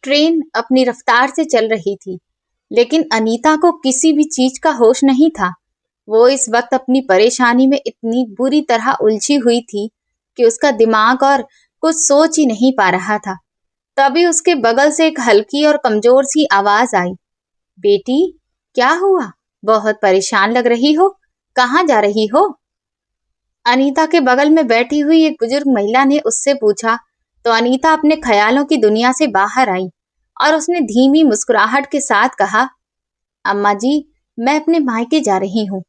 Train अपनी रफ्तार से चल रही थी, लेकिन अनीता को किसी भी चीज का होश नहीं था। वो इस वक्त अपनी परेशानी में इतनी बुरी तरह उलझी हुई थी कि उसका दिमाग और कुछ सोच ही नहीं पा रहा था। तभी उसके बगल से एक हल्की और कमजोर सी आवाज आई। बेटी, क्या हुआ? बहुत परेशान लग रही हो। कहाँ जा रही हो? अनीता के बगल में बैठी हुई एक बुजुर्ग महिला ने उससे पूछा। तो अनीता अपने ख्यालों की दुनिया से बाहर आई और उसने धीमी मुस्कुराहट के साथ कहा, अम्मा जी, मैं अपने मायके जा रही हूँ।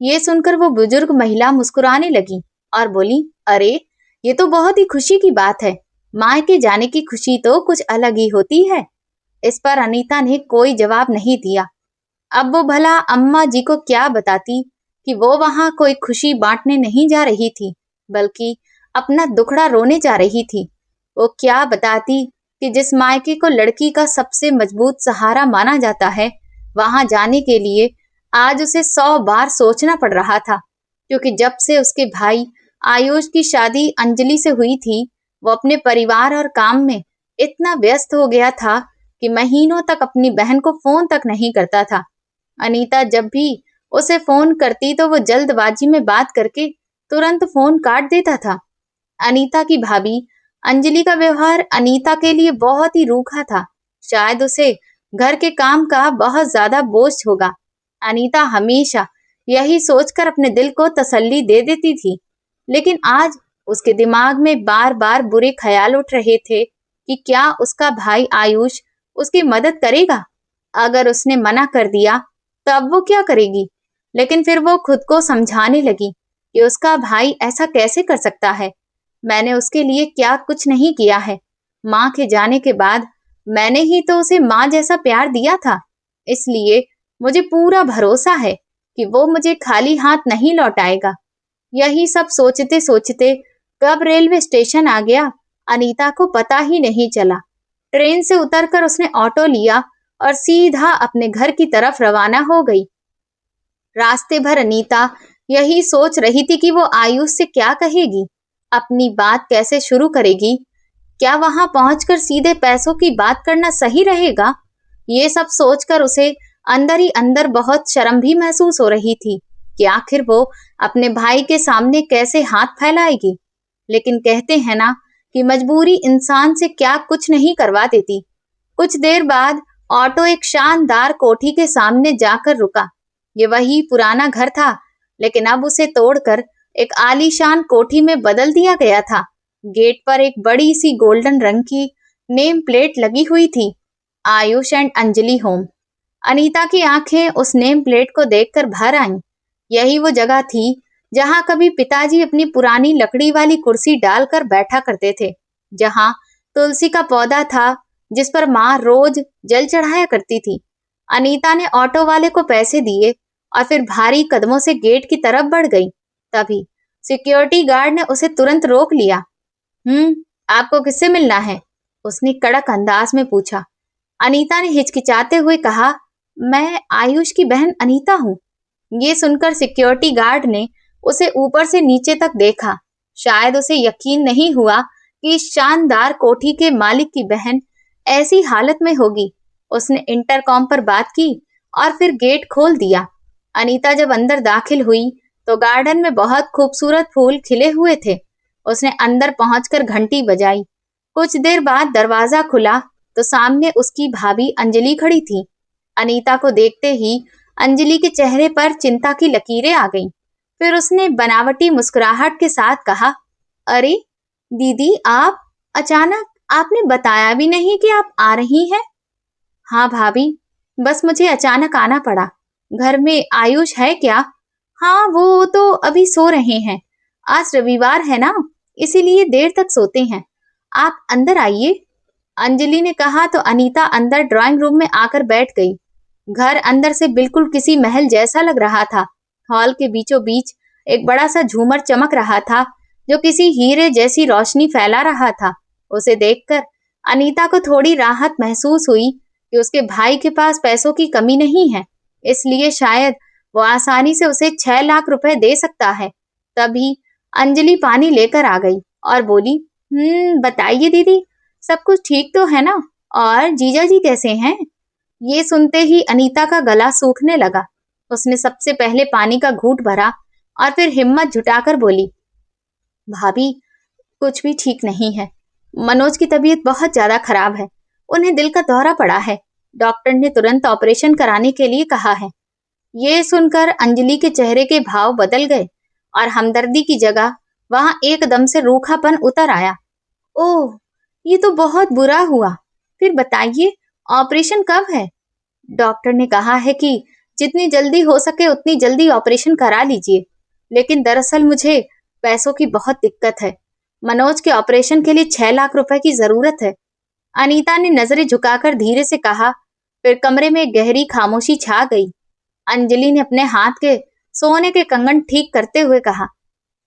ये सुनकर वो बुजुर्ग महिला मुस्कुराने लगी और बोली, अरे, ये तो बहुत ही खुशी की बात है। मायके जाने की खुशी तो कुछ अलग ही होती है। इस पर अनीता ने कोई जवाब नहीं दिया। अब वो भला अम्मा जी को क्या बताती कि वो वहां कोई खुशी बांटने नहीं जा रही थी, बल्कि अपना दुखड़ा रोने जा रही थी। वो क्या बताती कि जिस मायके को लड़की का सबसे मजबूत सहारा माना जाता है, वहां जाने के लिए आज उसे 100 बार सोचना पड़ रहा था, क्योंकि जब से उसके भाई आयुष की शादी अंजलि से हुई थी, वो अपने परिवार और काम में इतना व्यस्त हो गया था कि महीनों तक अपनी बहन को फोन तक नहीं करता था। अनीता जब भी उसे फोन करती तो वो जल्दबाजी में बात करके तुरंत फोन काट देता था। अनीता की भाभी अंजलि का व्यवहार अनीता के लिए बहुत ही रूखा था। शायद उसे घर के काम का बहुत ज्यादा बोझ होगा। अनीता हमेशा यही सोचकर अपने दिल को तसल्ली दे देती थी, लेकिन आज उसके दिमाग में बार बार बुरे ख्याल उठ रहे थे कि क्या उसका भाई आयुष उसकी मदद करेगा। अगर उसने मना कर दिया तब वो क्या करेगी। लेकिन फिर वो खुद को समझाने लगी कि उसका भाई ऐसा कैसे कर सकता है। मैंने उसके लिए क्या कुछ नहीं किया है। माँ के जाने के बाद मैंने ही तो उसे माँ जैसा प्यार दिया था। इसलिए मुझे पूरा भरोसा है कि वो मुझे खाली हाथ नहीं लौटाएगा। यही सब सोचते सोचते कब रेलवे स्टेशन आ गया, अनीता को पता ही नहीं चला। ट्रेन से उतरकर उसने ऑटो लिया और सीधा अपने घर की तरफ रवाना हो गई। रास्ते भर अनीता यही सोच रही थी कि वो आयुष से क्या कहेगी, अपनी बात कैसे शुरू करेगी। क्या वहां पहुंचकर सीधे पैसों की बात करना सही रहेगा? ये सब सोचकर उसे अंदर ही अंदर बहुत शर्म भी महसूस हो रही थी कि आखिर वो अपने भाई के सामने कैसे हाथ फैलाएगी। लेकिन कहते हैं ना कि मजबूरी इंसान से क्या कुछ नहीं करवा देती। कुछ देर बाद ऑटो एक शानदार कोठी के सामने जाकर रुका। ये वही पुराना घर था, लेकिन अब उसे तोड़कर एक आलीशान कोठी में बदल दिया गया था। गेट पर एक बड़ी सी गोल्डन रंग की नेम प्लेट लगी हुई थी, आयुष एंड अंजलि होम। अनीता की आंखें उस नेम प्लेट को देखकर भर आईं। यही वो जगह थी जहां कभी पिताजी अपनी पुरानी लकड़ी वाली कुर्सी डालकर बैठा करते थे, जहां तुलसी का पौधा था जिस पर माँ रोज जल चढ़ाया करती थी। अनीता ने ऑटो वाले को पैसे दिए और फिर भारी कदमों से गेट की तरफ बढ़ गई। तभी सिक्योरिटी गार्ड ने उसे तुरंत रोक लिया। आपको किससे मिलना है? उसने कड़क अंदाज में पूछा। अनीता ने हिचकिचाते हुए कहा, मैं आयुष की बहन अनीता हूँ। ये सुनकर सिक्योरिटी गार्ड ने उसे ऊपर से नीचे तक देखा। शायद उसे यकीन नहीं हुआ कि इस शानदार कोठी के मालिक की बहन ऐसी हालत में होगी। उसने इंटरकॉम पर बात की और फिर गेट खोल दिया। अनीता जब अंदर दाखिल हुई तो गार्डन में बहुत खूबसूरत फूल खिले हुए थे। उसने अंदर पहुंचकर घंटी बजाई। कुछ देर बाद दरवाजा खुला तो सामने उसकी भाभी अंजलि खड़ी थी। अनीता को देखते ही अंजलि के चेहरे पर चिंता की लकीरें आ गईं। फिर उसने बनावटी मुस्कुराहट के साथ कहा, अरे दीदी, आप अचानक, आपने बताया भी नहीं कि आप आ रही हैं। हाँ भाभी, बस मुझे अचानक आना पड़ा। घर में आयुष है क्या? हाँ, वो तो अभी सो रहे हैं। आज रविवार है ना, इसीलिए देर तक सोते हैं। आप अंदर आइए, अंजलि ने कहा तो अनीता अंदर ड्राइंग रूम में आकर बैठ गई। घर अंदर से बिल्कुल किसी महल जैसा लग रहा था। हॉल के बीचों बीच एक बड़ा सा झूमर चमक रहा था जो किसी हीरे जैसी रोशनी फैला रहा था। उसे देखकर अनीता को थोड़ी राहत महसूस हुई कि उसके भाई के पास पैसों की कमी नहीं है, इसलिए शायद वो आसानी से उसे 6 लाख रुपए दे सकता है। तभी अंजलि पानी लेकर आ गई और बोली, बताइए दीदी, सब कुछ ठीक तो है ना? और जीजा जी कैसे हैं? ये सुनते ही अनीता का गला सूखने लगा। उसने सबसे पहले पानी का घूंट भरा और फिर हिम्मत जुटाकर बोली, भाभी, कुछ भी ठीक नहीं है। मनोज की तबीयत बहुत ज्यादा खराब है। उन्हें दिल का दौरा पड़ा है। डॉक्टर ने तुरंत ऑपरेशन कराने के लिए कहा है। ये सुनकर अंजलि के चेहरे के भाव बदल गए और हमदर्दी की जगह वहां एकदम से रूखापन उतर आया। ओह, ये तो बहुत बुरा हुआ। फिर बताइए, ऑपरेशन कब है? डॉक्टर ने कहा है कि जितनी जल्दी हो सके उतनी जल्दी ऑपरेशन करा लीजिए, लेकिन दरअसल मुझे पैसों की बहुत दिक्कत है। मनोज के ऑपरेशन के लिए 6 लाख रुपए की जरूरत है। अनीता ने नजरें झुकाकर धीरे से कहा। फिर कमरे में गहरी खामोशी छा गई। अंजलि ने अपने हाथ के सोने के कंगन ठीक करते हुए कहा,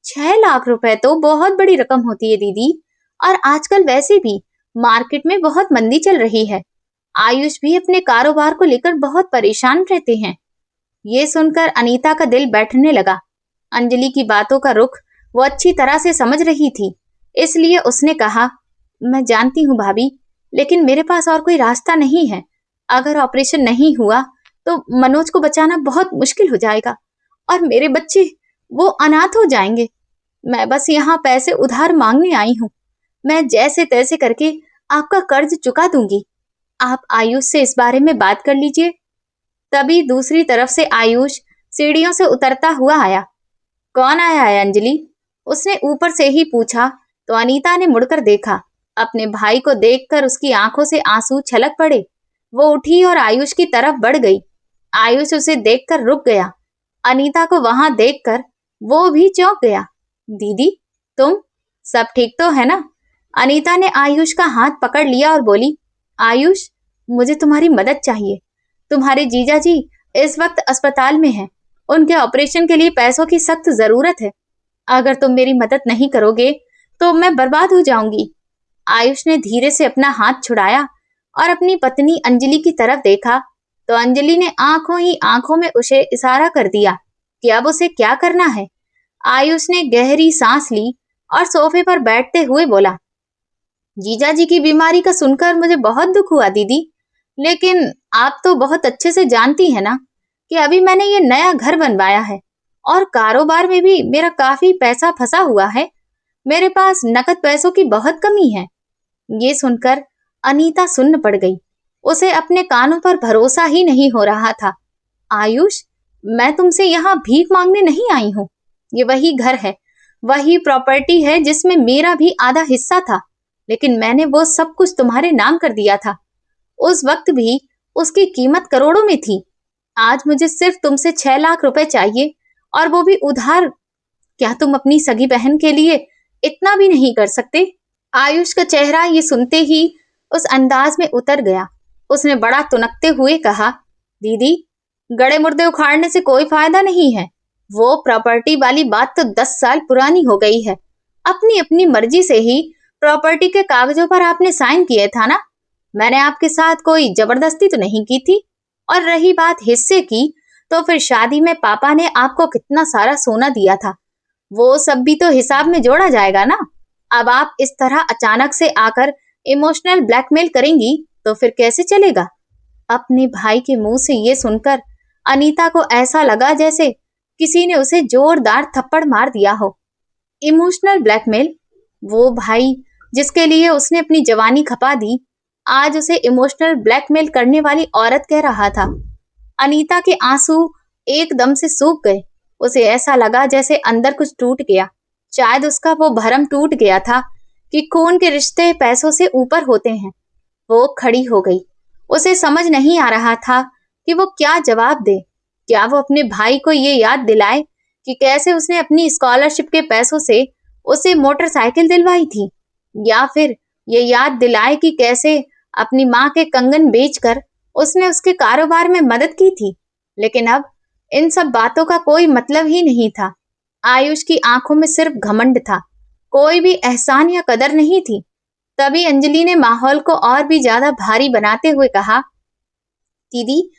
6 लाख रुपए तो बहुत बड़ी रकम होती है दीदी, और आजकल वैसे भी मार्केट में बहुत मंदी चल रही है। आयुष भी अपने कारोबार को लेकर बहुत परेशान रहते हैं। ये सुनकर अनीता का दिल बैठने लगा। अंजलि की बातों का रुख वो अच्छी तरह से समझ रही थी, इसलिए उसने कहा, मैं जानती हूँ भाभी, लेकिन मेरे पास और कोई रास्ता नहीं है। अगर ऑपरेशन नहीं हुआ तो मनोज को बचाना बहुत मुश्किल हो जाएगा और मेरे बच्चे वो अनाथ हो जाएंगे। मैं बस यहाँ पैसे उधार मांगने आई हूँ। मैं जैसे तैसे करके आपका कर्ज चुका दूंगी। आप आयुष से इस बारे में बात कर लीजिए। तभी दूसरी तरफ से आयुष सीढ़ियों से उतरता हुआ आया। कौन आया है अंजलि? उसने ऊपर से ही पूछा तो अनीता ने मुड़कर देखा। अपने भाई को देखकर उसकी आंखों से आंसू छलक पड़े। वो उठी और आयुष की तरफ बढ़ गई। आयुष उसे देखकर रुक गया। अनीता को वहां देखकर वो भी चौंक गया। दीदी, तुम सब ठीक तो है ना? अनीता ने आयुष का हाथ पकड़ लिया और बोली, आयुष, मुझे तुम्हारी मदद चाहिए। तुम्हारे जीजा जी इस वक्त अस्पताल में हैं। उनके ऑपरेशन के लिए पैसों की सख्त जरूरत है। अगर तुम मेरी मदद नहीं करोगे तो मैं बर्बाद हो जाऊंगी। आयुष ने धीरे से अपना हाथ छुड़ाया और अपनी पत्नी अंजलि की तरफ देखा तो अंजलि ने आंखों ही आंखों में उसे इशारा कर दिया कि अब उसे क्या करना है। आयुष ने गहरी सांस ली और सोफे पर बैठते हुए बोला, जीजा जी की बीमारी का सुनकर मुझे बहुत दुख हुआ दीदी, लेकिन आप तो बहुत अच्छे से जानती है ना कि अभी मैंने ये नया घर बनवाया है और कारोबार में भी मेरा काफी पैसा फंसा हुआ है। मेरे पास नकद पैसों की बहुत कमी है। ये सुनकर अनीता सुन्न पड़ गई। उसे अपने कानों पर भरोसा ही नहीं हो रहा था। आयुष, मैं तुमसे यहाँ भीख मांगने नहीं आई हूँ। ये वही घर है, वही प्रॉपर्टी है जिसमें मेरा भी आधा हिस्सा था, लेकिन मैंने वो सब कुछ तुम्हारे नाम कर दिया था। उस वक्त भी उसकी कीमत करोड़ों में थी। आज मुझे सिर्फ तुमसे 6 लाख रुपए चाहिए, और वो भी उधार। क्या तुम अपनी सगी बहन के लिए इतना भी नहीं कर सकते? आयुष का चेहरा ये सुनते ही उस अंदाज में उतर गया। उसने बड़ा तुनकते हुए कहा, दीदी, गड़े मुर्दे उखाड़ने से कोई फायदा नहीं है। वो प्रॉपर्टी वाली बात तो 10 साल पुरानी हो गई है। अपनी अपनी मर्जी से ही प्रॉपर्टी के कागजों पर आपने साइन किए था ना? मैंने आपके साथ कोई जबरदस्ती तो नहीं की थी। और रही बात हिस्से की, तो फिर शादी में पापा ने आपको कितना सारा सोना दिया था, वो सब भी तो हिसाब में जोड़ा जाएगा ना। अब आप इस तरह अचानक से आकर इमोशनल ब्लैकमेल करेंगी तो फिर कैसे चलेगा? अपने भाई के मुंह से ये सुनकर अनीता को ऐसा लगा जैसे किसी ने उसे जोरदार थप्पड़ मार दिया हो। Emotional blackmail? वो भाई जिसके लिए उसने अपनी जवानी खपा दी, आज उसे इमोशनल ब्लैकमेल करने वाली औरत कह रहा था। अनीता के आंसू एकदम से सूख गए। उसे ऐसा लगा जैसे अंदर कुछ टूट गया। शायद उसका वो भरम टूट गया था कि खून के रिश्ते पैसों से ऊपर होते हैं। वो खड़ी हो गई। उसे समझ नहीं आ रहा था कि वो क्या जवाब दे। क्या वो अपने भाई को ये याद दिलाए कि कैसे उसने अपनी स्कॉलरशिप के पैसों से उसे मोटरसाइकिल दिलवाई थी, या फिर ये याद दिलाए कि कैसे अपनी माँ के कंगन बेचकर उसने उसके कारोबार में मदद की थी। लेकिन अब इन सब बातों का कोई मतलब ही नहीं था। आयुष की आंखों में सिर्फ घमंड था, कोई भी एहसान या कदर नहीं थी। तभी अंजलि ने माहौल को और भी ज्यादा भारी बनाते हुए कहा, दीदी,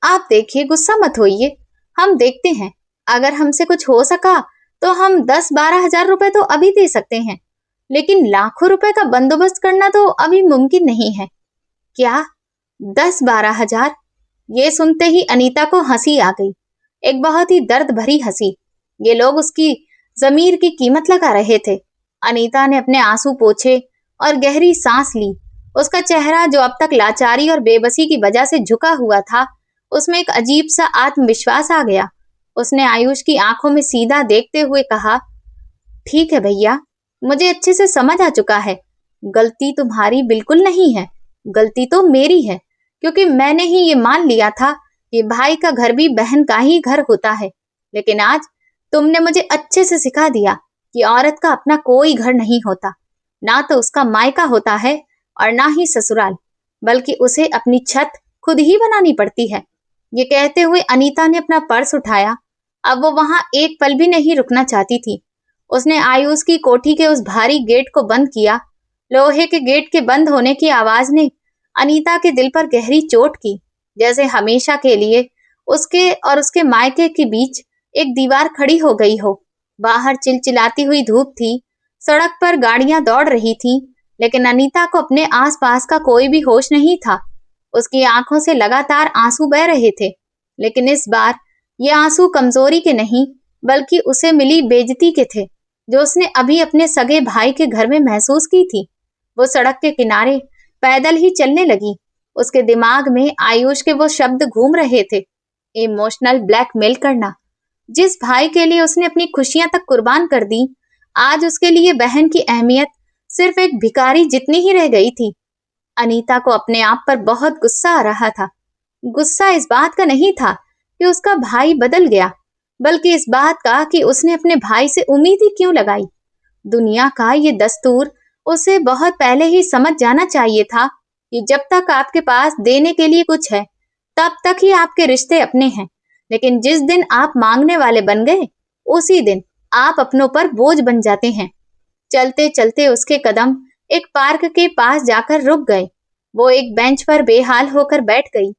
आप देखिए, गुस्सा मत होइए। हम देखते हैं, अगर हमसे कुछ हो सका तो हम 10-12 हजार रुपए तो अभी दे सकते हैं, लेकिन लाखों रुपए का बंदोबस्त करना तो अभी मुमकिन नहीं है। क्या? 10-12 हजार? ये सुनते ही अनीता को हंसी आ गई, एक बहुत ही दर्द भरी हंसी। ये लोग उसकी जमीर की कीमत लगा रहे थे। अनीता ने अपने आंसू पोंछे और गहरी सांस ली। उसका चेहरा, जो अब तक लाचारी और बेबसी की वजह से झुका हुआ था, उसमें एक अजीब सा आत्मविश्वास आ गया। उसने आयुष की आंखों में सीधा देखते हुए कहा, ठीक है भैया, मुझे अच्छे से समझ आ चुका है। गलती तुम्हारी बिल्कुल नहीं है, गलती तो मेरी है, क्योंकि मैंने ही ये मान लिया था कि भाई का घर भी बहन का ही घर होता है। लेकिन आज तुमने मुझे अच्छे से सिखा दिया कि औरत का अपना कोई घर नहीं होता, ना तो उसका मायका होता है और ना ही ससुराल, बल्कि उसे अपनी छत खुद ही बनानी पड़ती है। ये कहते हुए अनीता ने अपना पर्स उठाया। अब वो वहां एक पल भी नहीं रुकना चाहती थी। उसने आयुष की कोठी के उस भारी गेट को बंद किया। लोहे के गेट के बंद होने की आवाज ने अनीता के दिल पर गहरी चोट की, जैसे हमेशा के लिए उसके और उसके मायके के बीच एक दीवार खड़ी हो गई हो। बाहर चिलचिलाती हुई धूप थी, सड़क पर गाड़ियां दौड़ रही थीं, लेकिन अनीता को अपने आसपास का कोई भी होश नहीं था। उसकी आंखों से लगातार आंसू बह रहे थे, लेकिन इस बार ये आंसू कमजोरी के नहीं, बल्कि उसे मिली बेइज्जती के थे, जो उसने अभी अपने सगे भाई के घर में महसूस की थी। वो सड़क के किनारे पैदल ही चलने लगी। उसके दिमाग में आयुष के वो शब्द घूम रहे थे, इमोशनल ब्लैकमेल करना। जिस भाई के लिए उसने अपनी खुशियां तक कुर्बान कर दी, आज उसके लिए बहन की अहमियत सिर्फ एक भिखारी जितनी ही रह गई थी। अनीता को अपने आप पर बहुत गुस्सा आ रहा था। गुस्सा इस बात का नहीं था कि उसका भाई बदल गया, बल्कि इस बात का कि उसने अपने भाई से उम्मीद ही क्यों लगाई। दुनिया का ये दस्तूर उसे बहुत पहले ही समझ जाना चाहिए था कि जब तक आपके पास देने के लिए कुछ है, तब तक ही आपके रिश्ते अपने हैं। लेकिन जिस दिन आप मांगने वाले बन गए, उसी दिन आप अपनों पर बोझ बन जाते हैं। चलते चलते उसके कदम एक पार्क के पास जाकर रुक गए। वो एक बेंच पर बेहाल होकर बैठ गई।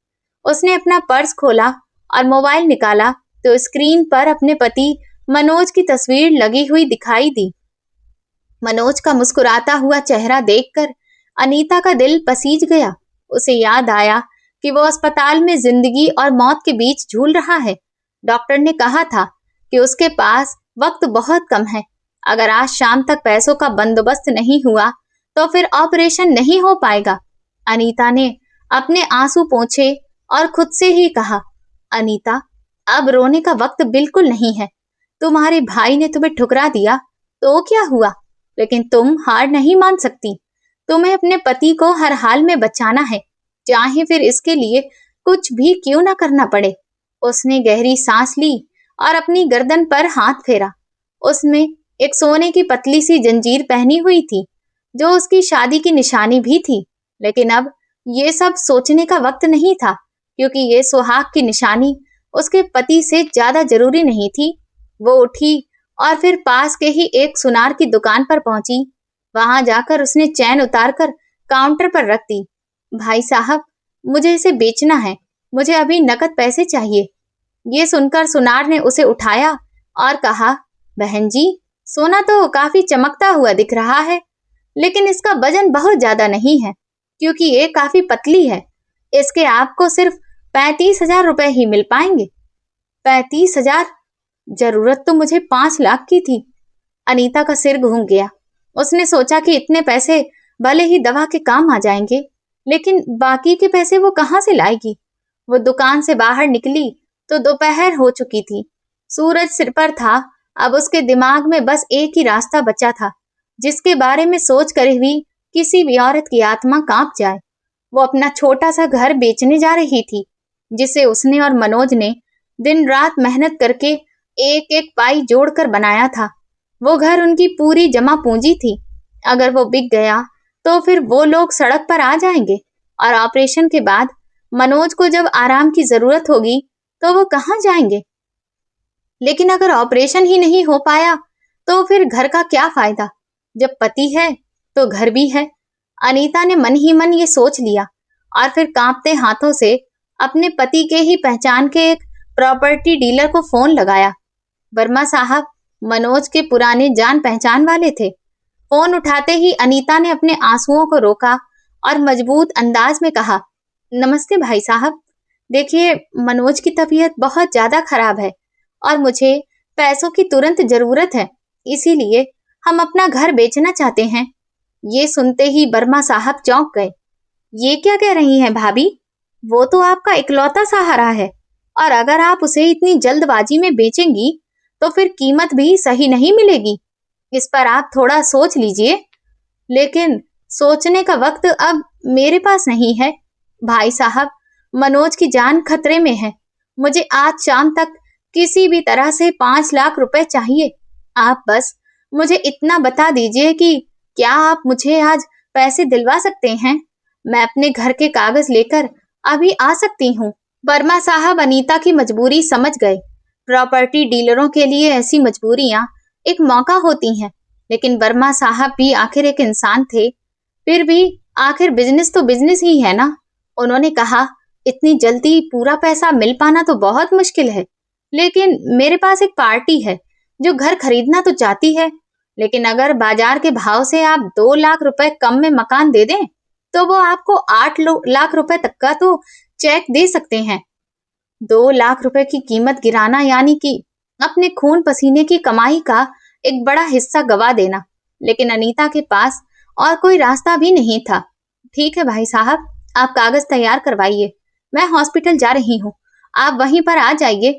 उसने अपना पर्स खोला और मोबाइल निकाला तो स्क्रीन पर अपने पति मनोज की तस्वीर लगी हुई दिखाई दी। मनोज का मुस्कुराता हुआ चेहरा देखकर अनीता का दिल पसीज गया। उसे याद आया कि वो अस्पताल में जिंदगी और मौत के बीच झूल रहा है। डॉक्टर ने कहा था कि उसके पास वक्त बहुत कम है। अगर आज शाम तक पैसों का बंदोबस्त नहीं हुआ तो फिर ऑपरेशन नहीं हो पाएगा। अनीता ने अपने आंसू पोंछे और खुद से ही कहा, अनीता, अब रोने का वक्त बिल्कुल नहीं है। तुम्हारे भाई ने तुम्हें ठुकरा दिया तो क्या हुआ, लेकिन तुम हार नहीं मान सकती। तुम्हें अपने पति को हर हाल में बचाना है, चाहे फिर इसके लिए कुछ भी क्यों ना करना पड़े। उसने गहरी सांस ली और अपनी गर्दन पर हाथ फेरा। उसमें एक सोने की पतली सी जंजीर पहनी हुई थी, जो उसकी शादी की निशानी भी थी। लेकिन अब ये सब सोचने का वक्त नहीं था, क्योंकि ये सुहाग की निशानी उसके पति से ज्यादा जरूरी नहीं थी। वो उठी और फिर पास के ही एक सुनार की दुकान पर पहुंची। वहां जाकर उसने चैन उतारकर काउंटर पर रख दी। भाई साहब, मुझे इसे बेचना है, मुझे अभी नकद पैसे चाहिए। ये सुनकर सुनार ने उसे उठाया और कहा, बहन जी, सोना तो काफी चमकता हुआ दिख रहा है, लेकिन इसका वजन बहुत ज्यादा नहीं है, क्योंकि ये काफी पतली है। इसके आपको सिर्फ 35,000 रुपए ही मिल पाएंगे। 35,000? जरूरत तो मुझे 5 लाख की थी। अनीता का सिर घूम गया। उसने सोचा कि इतने पैसे भले ही दवा के काम आ जाएंगे, लेकिन बाकी के पैसे वो कहाँ से लाएगी। वो दुकान से बाहर निकली तो दोपहर हो चुकी थी। सूरज सिर पर था। अब उसके दिमाग में बस एक ही रास्ता बचा था, जिसके बारे में सोच कर भी किसी भी औरत की आत्मा कांप जाए। वो अपना छोटा सा घर बेचने जा रही थी, जिसे उसने और मनोज ने दिन रात मेहनत करके एक एक पाई जोड़कर बनाया था। वो घर उनकी पूरी जमा पूंजी थी। अगर वो बिक गया तो फिर वो लोग सड़क पर आ जाएंगे, और ऑपरेशन के बाद मनोज को जब आराम की जरूरत होगी तो वो कहाँ जाएंगे। लेकिन अगर ऑपरेशन ही नहीं हो पाया तो फिर घर का क्या फायदा। जब पति है तो घर भी है। अनीता ने मन ही मन ये सोच लिया और फिर कांपते हाथों से अपने पति के ही पहचान के एक प्रॉपर्टी डीलर को फोन लगाया। वर्मा साहब मनोज के पुराने जान पहचान वाले थे। फोन उठाते ही अनीता ने अपने आंसुओं को रोका और मजबूत अंदाज में कहा, नमस्ते भाई साहब। देखिए, मनोज की तबीयत बहुत ज्यादा खराब है और मुझे पैसों की तुरंत जरूरत है, इसीलिए हम अपना घर बेचना चाहते हैं। ये सुनते ही वर्मा साहब चौंक गए। ये क्या कह रही हैं भाभी? वो तो आपका इकलौता सहारा है और अगर आप उसे इतनी जल्दबाजी में बेचेंगी तो फिर कीमत भी सही नहीं मिलेगी। इस पर आप थोड़ा सोच लीजिए। लेकिन सोचने का वक्त अब मेरे पास नहीं है भाई साहब। मनोज की जान खतरे में है। मुझे आज शाम तक किसी भी तरह से 5 लाख रुपए चाहिए। आप बस मुझे इतना बता दीजिए कि क्या आप मुझे आज पैसे दिलवा सकते हैं? मैं अपने घर के कागज लेकर अभी आ सकती हूँ। वर्मा साहब अनीता की मजबूरी समझ गए। प्रॉपर्टी डीलरों के लिए ऐसी मजबूरियां एक मौका होती हैं, लेकिन वर्मा साहब भी आखिर एक इंसान थे। फिर भी आखिर बिजनेस तो बिजनेस ही है ना। उन्होंने कहा, इतनी जल्दी पूरा पैसा मिल पाना तो बहुत मुश्किल है, लेकिन मेरे पास एक पार्टी है जो घर खरीदना तो चाहती है, लेकिन अगर बाजार के भाव से आप 2 लाख रुपए कम में मकान दे दें तो वो आपको 8 लाख रुपए तक का तो चेक दे सकते हैं। 2 लाख रुपए की कीमत गिराना यानी कि अपने खून पसीने की कमाई का एक बड़ा हिस्सा गवा देना। लेकिन अनीता के पास और कोई रास्ता भी नहीं था। ठीक है भाई साहब, आप कागज तैयार करवाइए, मैं हॉस्पिटल जा रही हूँ, आप वहीं पर आ जाइए।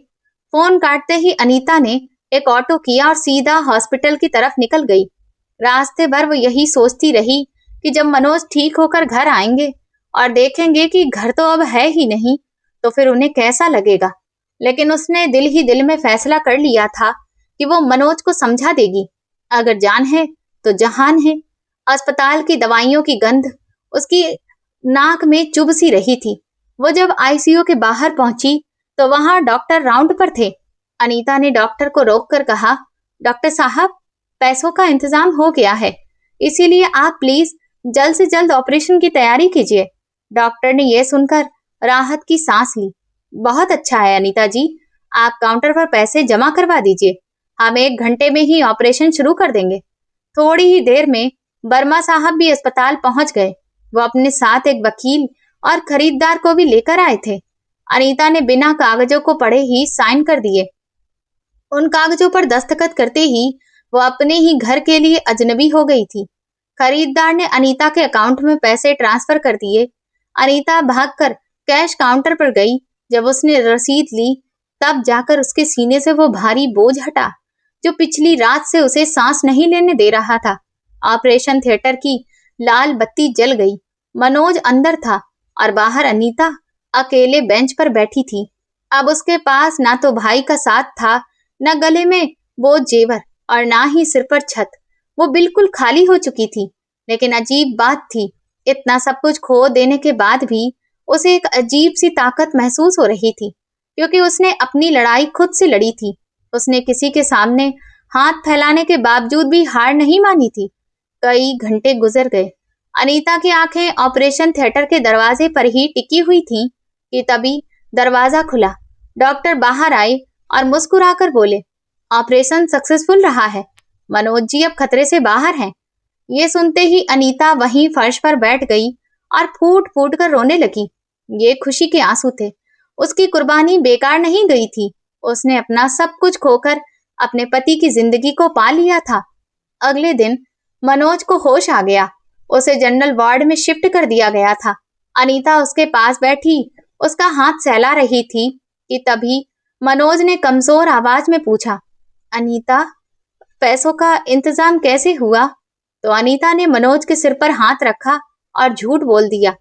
फोन काटते ही अनीता ने एक ऑटो किया और सीधा हॉस्पिटल की तरफ निकल गई। रास्ते भर वो यही सोचती रही कि जब मनोज ठीक होकर घर आएंगे और देखेंगे कि घर तो अब है ही नहीं, तो फिर उन्हें कैसा लगेगा। लेकिन उसने दिल ही दिल में फैसला कर लिया था कि वो मनोज को समझा देगी। अगर जान है तो जहान है। अस्पताल की दवाइयों की गंध उसकी नाक में चुभ सी रही थी। वो जब आईसीयू के बाहर पहुंची तो वहां डॉक्टर राउंड पर थे। अनीता ने डॉक्टर को रोककर कहा, डॉक्टर साहब, पैसों का इंतजाम हो गया है, इसीलिए आप प्लीज जल्द से जल्द ऑपरेशन की तैयारी कीजिए। डॉक्टर ने यह सुनकर राहत की सांस ली। बहुत अच्छा है अनीता जी, आप काउंटर पर पैसे जमा करवा दीजिए, हम 1 घंटे में ही ऑपरेशन शुरू कर देंगे। थोड़ी ही देर में वर्मा साहब भी अस्पताल पहुंच गए। वो अपने साथ एक वकील और खरीदार को भी लेकर आए थे। अनीता ने बिना कागजों को पढ़े ही साइन कर दिए। उन कागजों पर दस्तखत करते ही वो अपने ही घर के लिए अजनबी हो गई थी। खरीदार ने अनीता के अकाउंट में पैसे ट्रांसफर कर दिए। अनीता भागकर कैश काउंटर पर गई। जब उसने रसीद ली तब जाकर उसके सीने से वो भारी बोझ हटा जो पिछली रात से उसे सांस नहीं लेने दे रहा था। ऑपरेशन थिएटर की लाल बत्ती जल गई। मनोज अंदर था और बाहर अनीता अकेले बेंच पर बैठी थी। अब उसके पास ना तो भाई का साथ था, न गले में वो जेवर और ना ही सिर पर छत। वो बिल्कुल खाली हो चुकी थी। लेकिन अजीब बात थी, इतना सब कुछ खो देने के बाद भी उसे एक अजीब सी ताकत महसूस हो रही थी, क्योंकि उसने अपनी लड़ाई खुद से लड़ी थी। उसने किसी के सामने हाथ फैलाने के बावजूद भी हार नहीं मानी थी। कई घंटे गुजर गए। अनीता की आंखें ऑपरेशन थिएटर के दरवाजे पर ही टिकी हुई थीं कि तभी दरवाजा खुला। डॉक्टर बाहर आए और मुस्कुराकर बोले, ऑपरेशन सक्सेसफुल रहा है, मनोज जी अब खतरे से बाहर हैं। ये सुनते ही अनीता वहीं फर्श पर बैठ गई और फूट फूट कर रोने लगी। ये खुशी के आंसू थे। उसकी कुर्बानी बेकार नहीं गई थी। उसने अपना सब कुछ खोकर अपने पति की जिंदगी को पा लिया था। अगले दिन मनोज को होश आ गया। उसे जनरल वार्ड में शिफ्ट कर दिया गया था। अनीता उसके पास बैठी उसका हाथ सहला रही थी कि तभी मनोज ने कमजोर आवाज में पूछा, अनीता, पैसों का इंतजाम कैसे हुआ? तो अनीता ने मनोज के सिर पर हाथ रखा और झूठ बोल दिया,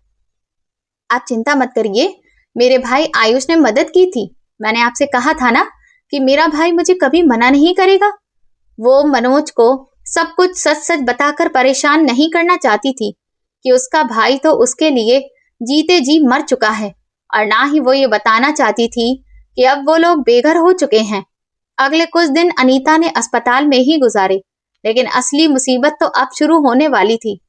आप चिंता मत करिए, मेरे भाई आयुष ने मदद की थी। मैंने आपसे कहा था ना कि मेरा भाई मुझे कभी मना नहीं करेगा। वो मनोज को सब कुछ सच सच बताकर परेशान नहीं करना चाहती थी कि उसका भाई तो उसके लिए जीते जी मर चुका है, और ना ही वो ये बताना चाहती थी कि अब वो लोग बेघर हो चुके हैं। अगले कुछ दिन अनीता ने अस्पताल में ही गुजारे, लेकिन असली मुसीबत तो अब शुरू होने वाली थी।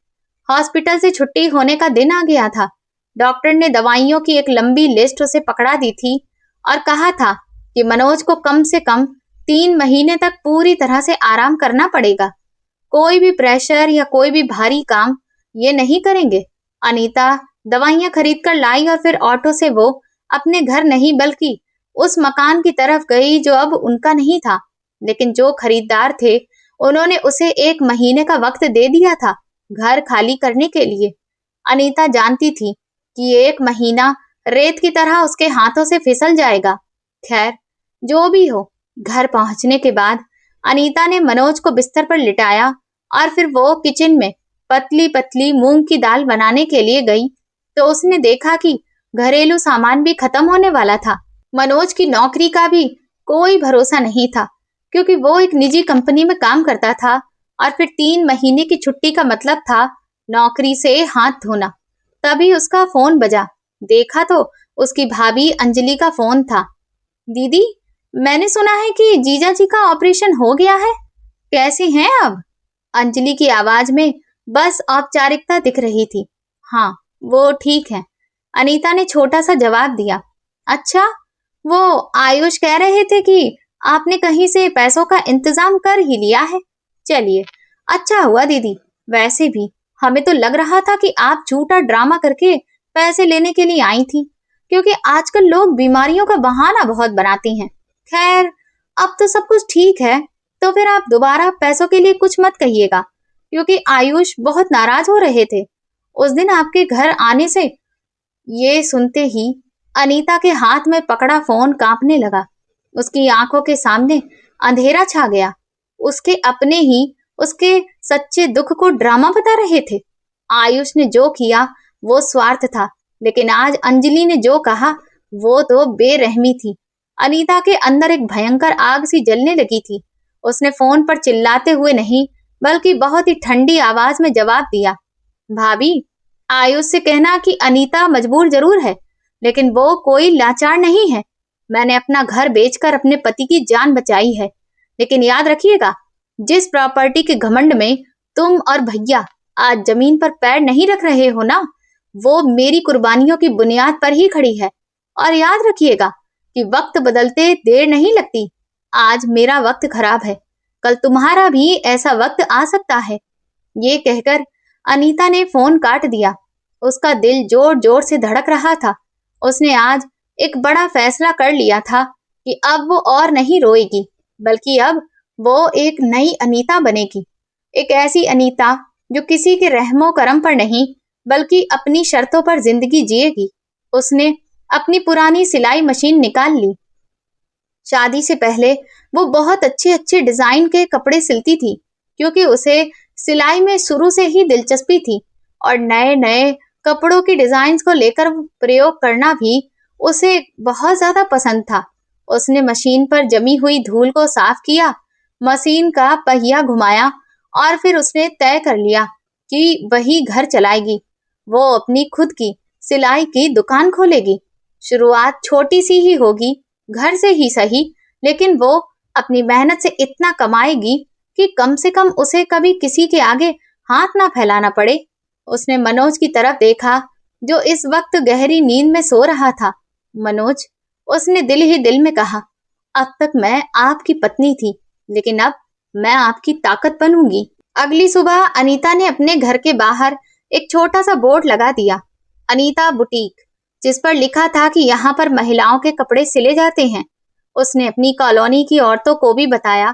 हॉस्पिटल से छुट्टी होने का दिन आ गया था। डॉक्टर ने दवाइयों की एक लंबी लिस्ट उसे पकड़ा दी थी और कहा था कि मनोज को कम से कम 3 महीने तक पूरी तरह से आराम करना पड़ेगा। कोई भी प्रेशर या कोई भी भारी काम ये नहीं करेंगे। अनीता दवाइयां खरीद कर लाई और फिर ऑटो से वो अपने घर नहीं बल्कि उस मकान की तरफ गई जो अब उनका नहीं था। लेकिन जो खरीदार थे उन्होंने उसे 1 महीने का वक्त दे दिया था घर खाली करने के लिए। अनीता जानती थी कि ये 1 महीना रेत की तरह उसके हाथों से फिसल जाएगा। खैर, जो भी हो, घर पहुंचने के बाद अनीता ने मनोज को बिस्तर पर लिटाया और फिर वो किचन में पतली पतली मूंग की दाल बनाने के लिए गई तो उसने देखा कि घरेलू सामान भी खत्म होने वाला था। मनोज की नौकरी का भी कोई भरोसा नहीं था क्योंकि वो एक निजी कंपनी में काम करता था और फिर 3 महीने की छुट्टी का मतलब था नौकरी से हाथ धोना। तभी उसका फोन बजा। देखा तो उसकी भाभी अंजलि का फोन था। दीदी, मैंने सुना है कि जीजा जी का ऑपरेशन हो गया है, कैसे हैं अब? अंजलि की आवाज में बस औपचारिकता दिख रही थी। हाँ, वो ठीक है, अनीता ने छोटा सा जवाब दिया। अच्छा, वो आयुष कह रहे थे कि आपने कहीं से पैसों का इंतजाम कर ही लिया है। चलिए, अच्छा हुआ दीदी। वैसे भी हमें तो लग रहा था कि आप झूठा ड्रामा करके पैसे लेने के लिए आई थी, क्योंकि आजकल लोग बीमारियों का बहाना बहुत बनाती हैं। खैर, अब तो सब कुछ ठीक है, तो फिर आप दोबारा पैसों के लिए कुछ मत कहिएगा, क्योंकि आयुष बहुत नाराज हो रहे थे उस दिन आपके घर आने से। ये सुनते ही अनीता के हाथ में पकड़ा फोन कांपने लगा। उसकी आंखों के सामने अंधेरा छा गया। उसके अपने ही उसके सच्चे दुख को ड्रामा बता रहे थे। आयुष ने जो किया वो स्वार्थ था, लेकिन आज अंजलि ने जो कहा वो तो बेरहमी थी। अनीता के अंदर एक भयंकर आग सी जलने लगी थी। उसने फोन पर चिल्लाते हुए नहीं बल्कि बहुत ही ठंडी आवाज में जवाब दिया। भाभी, आयुष से कहना कि अनीता मजबूर जरूर है, लेकिन वो कोई लाचार नहीं है। मैंने अपना घर बेचकर अपने पति की जान बचाई है, लेकिन याद रखिएगा, जिस प्रॉपर्टी के घमंड में तुम और भैया आज जमीन पर पैर नहीं रख रहे हो ना, वो मेरी कुर्बानियों की बुनियाद पर ही खड़ी है। और याद रखिएगा कि वक्त बदलते देर नहीं लगती। आज मेरा वक्त खराब है, कल तुम्हारा भी ऐसा वक्त आ सकता है। ये कहकर अनीता ने फोन काट दिया। उसका दिल जोर जोर से धड़क रहा था। उसने आज एक बड़ा फैसला कर लिया था कि अब वो और नहीं रोएगी, बल्कि अब वो एक नई अनीता बनेगी। एक ऐसी अनीता जो किसी के रहमो करम पर नहीं बल्कि अपनी शर्तों पर जिंदगी जिएगी। उसने अपनी पुरानी सिलाई मशीन निकाल ली। शादी से पहले वो बहुत अच्छे अच्छे डिजाइन के कपड़े सिलती थी, क्योंकि उसे सिलाई में शुरू से ही दिलचस्पी थी और नए नए कपड़ों की डिजाइन को लेकर प्रयोग करना भी उसे बहुत ज्यादा पसंद था। उसने मशीन पर जमी हुई धूल को साफ किया, मशीन का पहिया घुमाया और फिर उसने तय कर लिया कि वही घर चलाएगी। वो अपनी खुद की सिलाई की दुकान खोलेगी। शुरुआत छोटी सी ही होगी, घर से ही सही, लेकिन वो अपनी मेहनत से इतना कमाएगी कि कम से कम उसे कभी किसी के आगे हाथ ना फैलाना पड़े। उसने मनोज की तरफ देखा जो इस वक्त गहरी नींद में सो रहा था। मनोज, उसने दिल ही दिल में कहा, अब तक मैं आपकी पत्नी थी, लेकिन अब मैं आपकी ताकत बनूंगी। अगली सुबह अनीता ने अपने घर के बाहर एक छोटा सा बोर्ड लगा दिया, अनीता बुटीक, जिस पर लिखा था कि यहाँ पर महिलाओं के कपड़े सिले जाते हैं। उसने अपनी कॉलोनी की औरतों को भी बताया।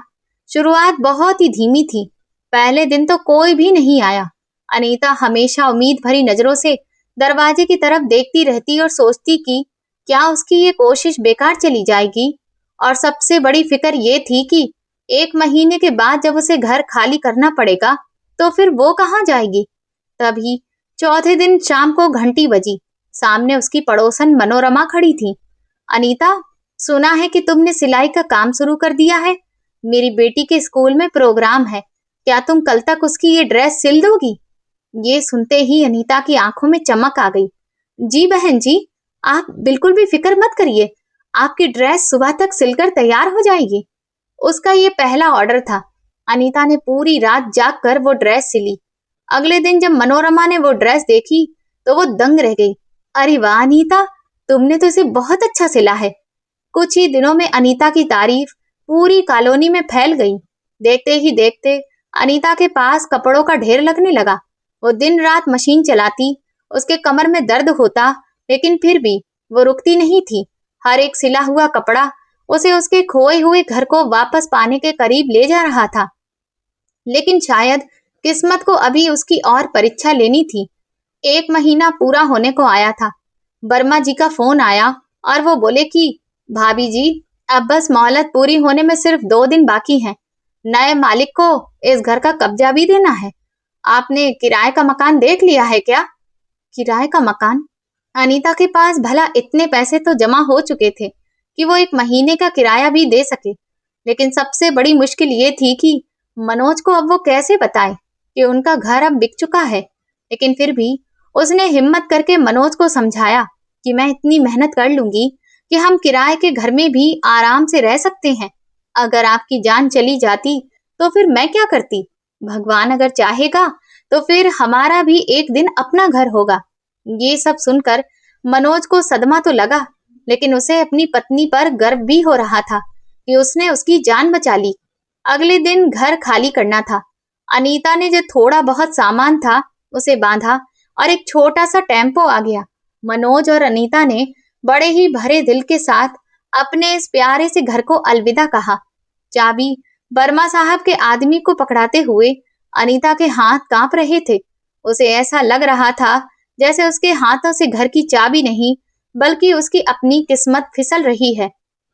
शुरुआत बहुत ही धीमी थी। पहले दिन तो कोई भी नहीं आया। अनीता हमेशा उम्मीद भरी नजरों से दरवाजे की तरफ देखती रहती और सोचती कि क्या उसकी ये कोशिश बेकार चली जाएगी। और सबसे बड़ी फिक्र ये थी कि 1 महीने के बाद जब उसे घर खाली करना पड़ेगा तो फिर वो कहाँ जाएगी। तभी चौथे दिन शाम को घंटी बजी। सामने उसकी पड़ोसन मनोरमा खड़ी थी। अनीता, सुना है कि तुमने सिलाई का काम शुरू कर दिया है। मेरी बेटी के स्कूल में प्रोग्राम है, क्या तुम कल तक उसकी ये ड्रेस सिल दोगी? ये सुनते ही अनीता की आंखों में चमक आ गई। जी बहन जी, आप बिल्कुल भी फिक्र मत करिए, आपकी ड्रेस सुबह तक सिलकर तैयार हो जाएगी। उसका ये पहला ऑर्डर था। अनीता ने पूरी रात जाग कर वो ड्रेस सिली। अगले दिन जब मनोरमा ने वो ड्रेस देखी तो वो दंग रह गई। अरे वाह अनीता, तुमने तो इसे बहुत अच्छा सिला है। कुछ ही दिनों में अनीता की तारीफ पूरी कॉलोनी में फैल गई। देखते ही देखते अनीता के पास कपड़ों का ढेर लगने लगा। वो दिन रात मशीन चलाती उसके कमर में दर्द होता, लेकिन फिर भी वो रुकती नहीं थी। हर एक सिला हुआ कपड़ा उसे उसके खोए हुए घर को वापस पाने के करीब ले जा रहा था। लेकिन शायद किस्मत को अभी उसकी और परीक्षा लेनी थी। 1 महीना पूरा होने को आया था। वर्मा जी का फोन आया और वो बोले कि भाभी जी, अब बस मोहलत पूरी होने में सिर्फ 2 दिन बाकी हैं। नए मालिक को इस घर का कब्जा भी देना है। आपने किराए का मकान देख लिया है क्या? किराए का मकान? अनीता के पास भला इतने पैसे तो जमा हो चुके थे कि वो 1 महीने का किराया भी दे सके। लेकिन सबसे बड़ी मुश्किल ये थी कि मनोज को अब वो कैसे बताए कि उनका घर अब बिक चुका है। लेकिन फिर भी उसने हिम्मत करके मनोज को समझाया कि मैं इतनी मेहनत कर लूंगी कि हम किराए के घर में भी आराम से रह सकते हैं। अगर आपकी जान चली जाती तो फिर मैं क्या करती? भगवान अगर चाहेगा तो फिर हमारा भी एक दिन अपना घर होगा। ये सब सुनकर मनोज को सदमा तो लगा, लेकिन उसे अपनी पत्नी पर गर्व भी हो रहा था कि उसने उसकी जान बचा ली। अगले दिन घर खाली करना था। अनीता ने जो थोड़ा बहुत सामान था उसे बांधा और एक छोटा सा टेम्पो आ गया। मनोज और अनीता ने बड़े ही भरे दिल के साथ अपने इस प्यारे से घर को अलविदा कहा। चाबी वर्मा साहब के आदमी को पकड़ाते हुए अनीता के हाथ कांप रहे थे। उसे ऐसा लग रहा था जैसे उसके हाथों से घर की चाबी नहीं, बल्कि उसकी अपनी किस्मत फिसल रही है।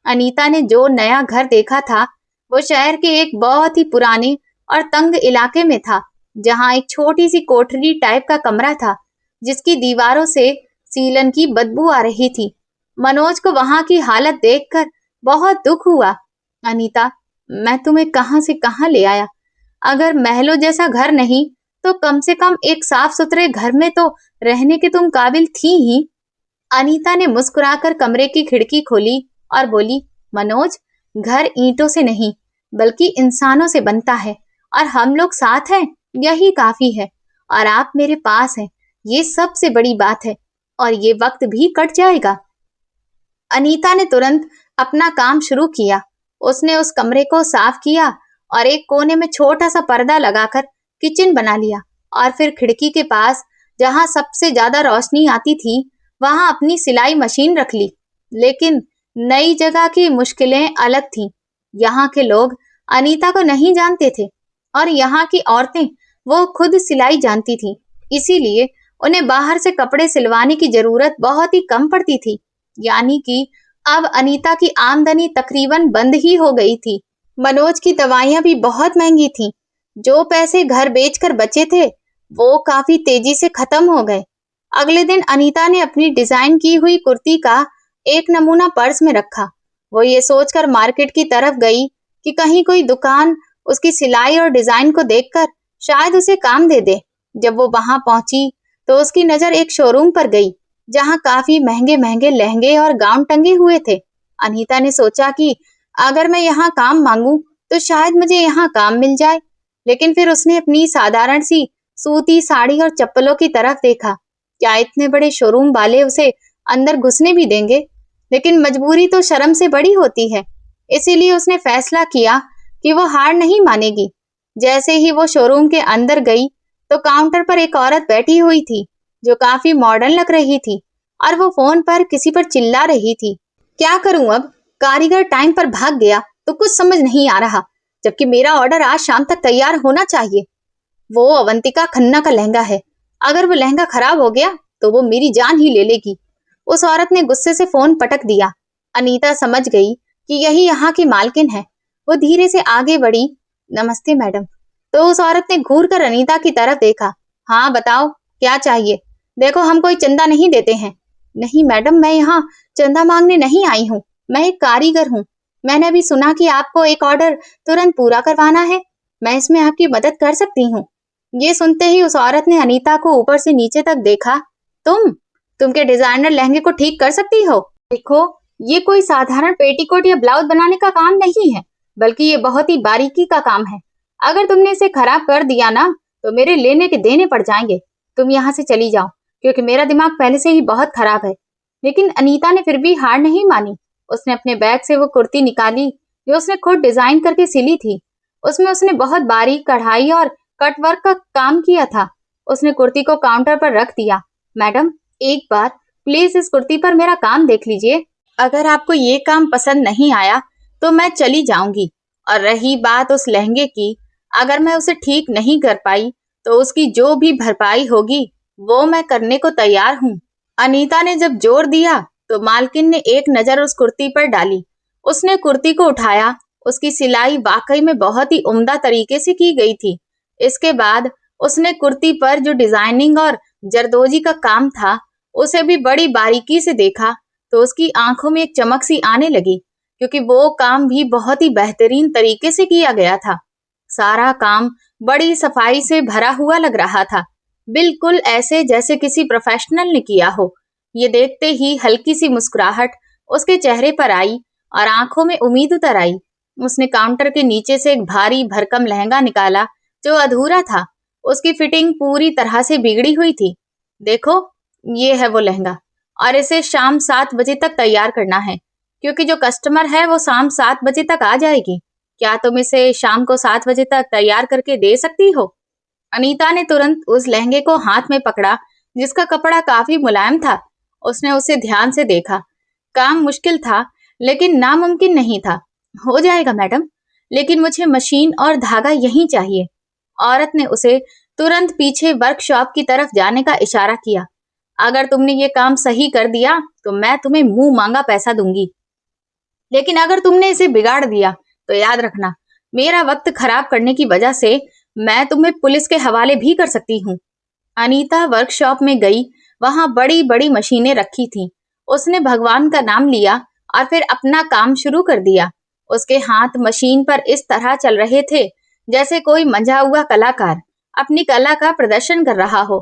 अनीता ने जो नया घर देखा था वो शहर के एक बहुत ही पुराने और तंग इलाके में था, जहां एक छोटी सी कोठरी टाइप का कमरा था जिसकी दीवारों से सीलन की बदबू आ रही थी। मनोज को वहां की हालत देखकर बहुत दुख हुआ। अनीता, मैं तुम्हें कहां से कहां ले आया। अगर महलों जैसा घर नहीं तो कम से कम एक साफ सुथरे घर में तो रहने के तुम काबिल थी ही। अनीता ने मुस्कुराकर कमरे की खिड़की खोली और बोली, मनोज, घर ईंटों से नहीं बल्कि इंसानों से बनता है, और हम लोग साथ हैं यही काफी है। और आप मेरे पास हैं, ये सबसे बड़ी बात है। और ये वक्त भी कट जाएगा। अनीता ने तुरंत अपना काम शुरू किया। उसने उस कमरे को साफ किया और एक कोने में छोटा सा पर्दा लगाकर किचन बना लिया, और फिर खिड़की के पास जहां सबसे ज्यादा रोशनी आती थी वहां अपनी सिलाई मशीन रख ली। लेकिन नई जगह की मुश्किलें अलग थीं। यहाँ के लोग अनीता को नहीं जानते थे और यहाँ की औरतें वो खुद सिलाई जानती थीं। इसीलिए उन्हें बाहर से कपड़े सिलवाने की जरूरत बहुत ही कम पड़ती थी। यानी कि अब अनीता की आमदनी तकरीबन बंद ही हो गई थी। मनोज की दवाइयां भी बहुत महंगी थीं। जो पैसे घर बेचकर बचे थे वो काफी तेजी से खत्म हो गए। अगले दिन अनीता ने अपनी डिजाइन की हुई कुर्ती का एक नमूना पर्स में रखा। वो ये सोचकर मार्केट की तरफ गई कि कहीं कोई दुकान उसकी सिलाई और डिजाइन को देखकर शायद उसे काम दे दे। जब वो वहां पहुंची तो उसकी नजर एक शोरूम पर गई जहां काफी महंगे महंगे लहंगे और गाउन टंगे हुए थे। अनीता ने सोचा कि अगर मैं यहाँ काम मांगू तो शायद मुझे यहाँ काम मिल जाए। लेकिन फिर उसने अपनी साधारण सी सूती साड़ी और चप्पलों की तरफ देखा। क्या इतने बड़े शोरूम वाले उसे अंदर घुसने भी देंगे? लेकिन मजबूरी तो शर्म से बड़ी होती है। इसीलिए उसने फैसला किया कि वो हार नहीं मानेगी। जैसे ही वो शोरूम के अंदर गई तो काउंटर पर एक औरत बैठी हुई थी जो काफी मॉडर्न लग रही थी, और वो फोन पर किसी पर चिल्ला रही थी। क्या करूं अब? कारीगर टाइम पर भाग गया तो कुछ समझ नहीं आ रहा, जबकि मेरा ऑर्डर आज शाम तक तैयार होना चाहिए। वो अवंतिका खन्ना का लहंगा है। अगर वो लहंगा खराब हो गया तो वो मेरी जान ही ले लेगी। उस औरत ने गुस्से से फोन पटक दिया। अनीता समझ गई कि यही यहाँ की मालकिन है। वो धीरे से आगे बढ़ी। नमस्ते मैडम। तो उस औरत ने घूर कर अनीता की तरफ देखा। हाँ बताओ, क्या चाहिए? देखो, हम कोई चंदा नहीं देते हैं। नहीं मैडम, मैं यहाँ चंदा मांगने नहीं आई हूँ। मैं एक कारीगर हूँ। मैंने अभी सुना कि आपको एक ऑर्डर तुरंत पूरा करवाना है। मैं इसमें आपकी मदद कर सकती हूँ। ये सुनते ही उस औरत ने अनीता को ऊपर से नीचे तक देखा। तुम के डिजाइनर लहंगे को ठीक कर सकती हो? देखो, ये कोई साधारण पेटीकोट या ब्लाउज बनाने का काम नहीं है, बल्कि ये बहुत ही बारीकी का काम है। अगर तुमने इसे खराब कर दिया ना तो मेरे लेने के देने पड़ जाएंगे। तुम यहाँ से चली जाओ, क्योंकि मेरा दिमाग पहले से ही बहुत खराब है। लेकिन अनीता ने फिर भी हार नहीं मानी। उसने अपने बैग से वो कुर्ती निकाली जो उसने खुद डिजाइन करके सिली थी। उसमें उसने बहुत बारीक कढ़ाई और कटवर्क का काम किया था। उसने कुर्ती को काउंटर पर रख दिया मैडम, एक बार प्लीज इस कुर्ती पर मेरा काम देख लीजिए। अगर आपको ये काम पसंद नहीं आया तो मैं चली जाऊंगी। और रही बात उस लहंगे की, अगर मैं उसे ठीक नहीं कर पाई तो उसकी जो भी भरपाई होगी वो मैं करने को तैयार हूँ। अनीता ने जब जोर दिया तो मालकिन ने एक नजर उस कुर्ती पर डाली। उसने कुर्ती को उठाया। उसकी सिलाई वाकई में बहुत ही उम्दा तरीके से की गई थी। इसके बाद उसने कुर्ती पर जो डिजाइनिंग और जरदोजी का काम था उसे भी बड़ी बारीकी से देखा तो उसकी आंखों में एक चमक सी आने लगी, क्योंकि वो काम भी बहुत ही बेहतरीन तरीके से किया गया था। सारा काम बड़ी सफाई से भरा हुआ लग रहा था, बिल्कुल ऐसे जैसे किसी प्रोफेशनल ने किया हो। ये देखते ही हल्की सी मुस्कुराहट उसके चेहरे पर आई और आंखों में उम्मीद उतर आई। उसने काउंटर के नीचे से एक भारी भरकम लहंगा निकाला जो अधूरा था। उसकी फिटिंग पूरी तरह से बिगड़ी हुई थी। देखो, ये है वो लहंगा, और इसे शाम 7 बजे तक तैयार करना है, क्योंकि जो कस्टमर है वो शाम 7 बजे तक आ जाएगी। क्या तुम इसे शाम को 7 बजे तक तैयार करके दे सकती हो? अनीता ने तुरंत उस लहंगे को हाथ में पकड़ा, जिसका कपड़ा काफी मुलायम था। उसने उसे ध्यान से देखा। काम मुश्किल था, लेकिन नामुमकिन नहीं था। हो जाएगा मैडम, लेकिन मुझे मशीन और धागा यहीं चाहिए। औरत ने उसे तुरंत पीछे वर्कशॉप की तरफ जाने का इशारा किया। अगर तुमने ये काम सही कर दिया तो मैं तुम्हें मुंह मांगा पैसा दूंगी, लेकिन अगर तुमने इसे बिगाड़ दिया तो याद रखना, मेरा वक्त खराब करने की वजह से मैं तुम्हें पुलिस के हवाले भी कर सकती हूँ। अनीता वर्कशॉप में गई। वहां बड़ी बड़ी मशीनें रखी थीं। उसने भगवान का नाम लिया और फिर अपना काम शुरू कर दिया। उसके हाथ मशीन पर इस तरह चल रहे थे जैसे कोई मंझा हुआ कलाकार अपनी कला का प्रदर्शन कर रहा हो।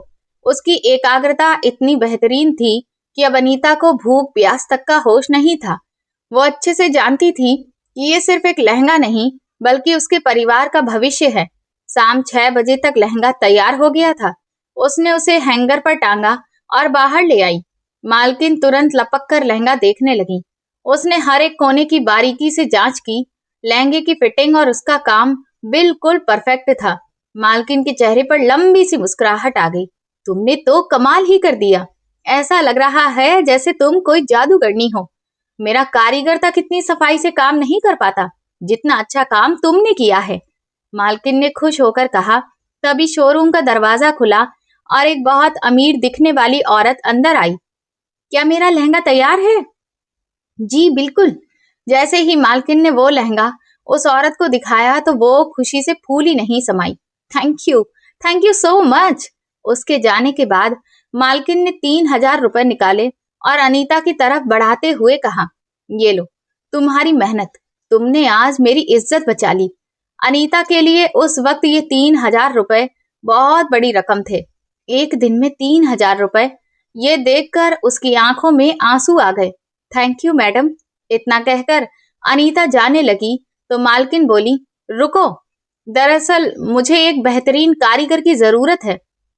उसकी एकाग्रता इतनी बेहतरीन थी कि अब अनीता को भूख प्यास तक का होश नहीं था। वो अच्छे से जानती थी कि ये सिर्फ एक लहंगा नहीं, बल्कि उसके परिवार का भविष्य है। शाम 6 बजे तक लहंगा तैयार हो गया था। उसने उसे हैंगर पर टांगा और बाहर ले आई। मालकिन तुरंत लपक कर लहंगा देखने लगी। उसने हर एक कोने की बारीकी से जांच की। लहंगे की फिटिंग और उसका काम बिल्कुल परफेक्ट था। मालकिन के चेहरे पर लंबी सी मुस्कुराहट आ गई। तुमने तो कमाल ही कर दिया। ऐसा लग रहा है जैसे तुम कोई जादूगरनी हो। मेरा कारीगर तक इतनी सफाई से काम नहीं कर पाता जितना अच्छा काम तुमने किया है। मालकिन ने खुश होकर कहा। तभी शोरूम का दरवाजा खुला और एक बहुत अमीर दिखने वाली औरत अंदर आई। क्या मेरा लहंगा तैयार है? जी बिल्कुल। जैसे ही मालकिन ने वो लहंगा उस औरत को दिखाया तो वो खुशी से फूल ही नहीं समाई। Thank you so much. उसके जाने के बाद मालकिन ने 3,000 रुपए निकाले और अनीता की तरफ बढ़ाते हुए कहा, ये लो, तुम्हारी मेहनत, तुमने आज मेरी इज्जत बचा ली। अनीता के लिए उस वक्त ये 3,000 रुपए बहुत बड़ी रकम थे। एक दिन में 3,000 रुपए, ये देखकर उसकी आंखों में आंसू आ गए। Thank you madam. इतना कहकर अनीता जाने लगी तो मालकिन बोली, रुको, दरअसल मुझे एक बेहतरीन कारीगर की जरूरत है।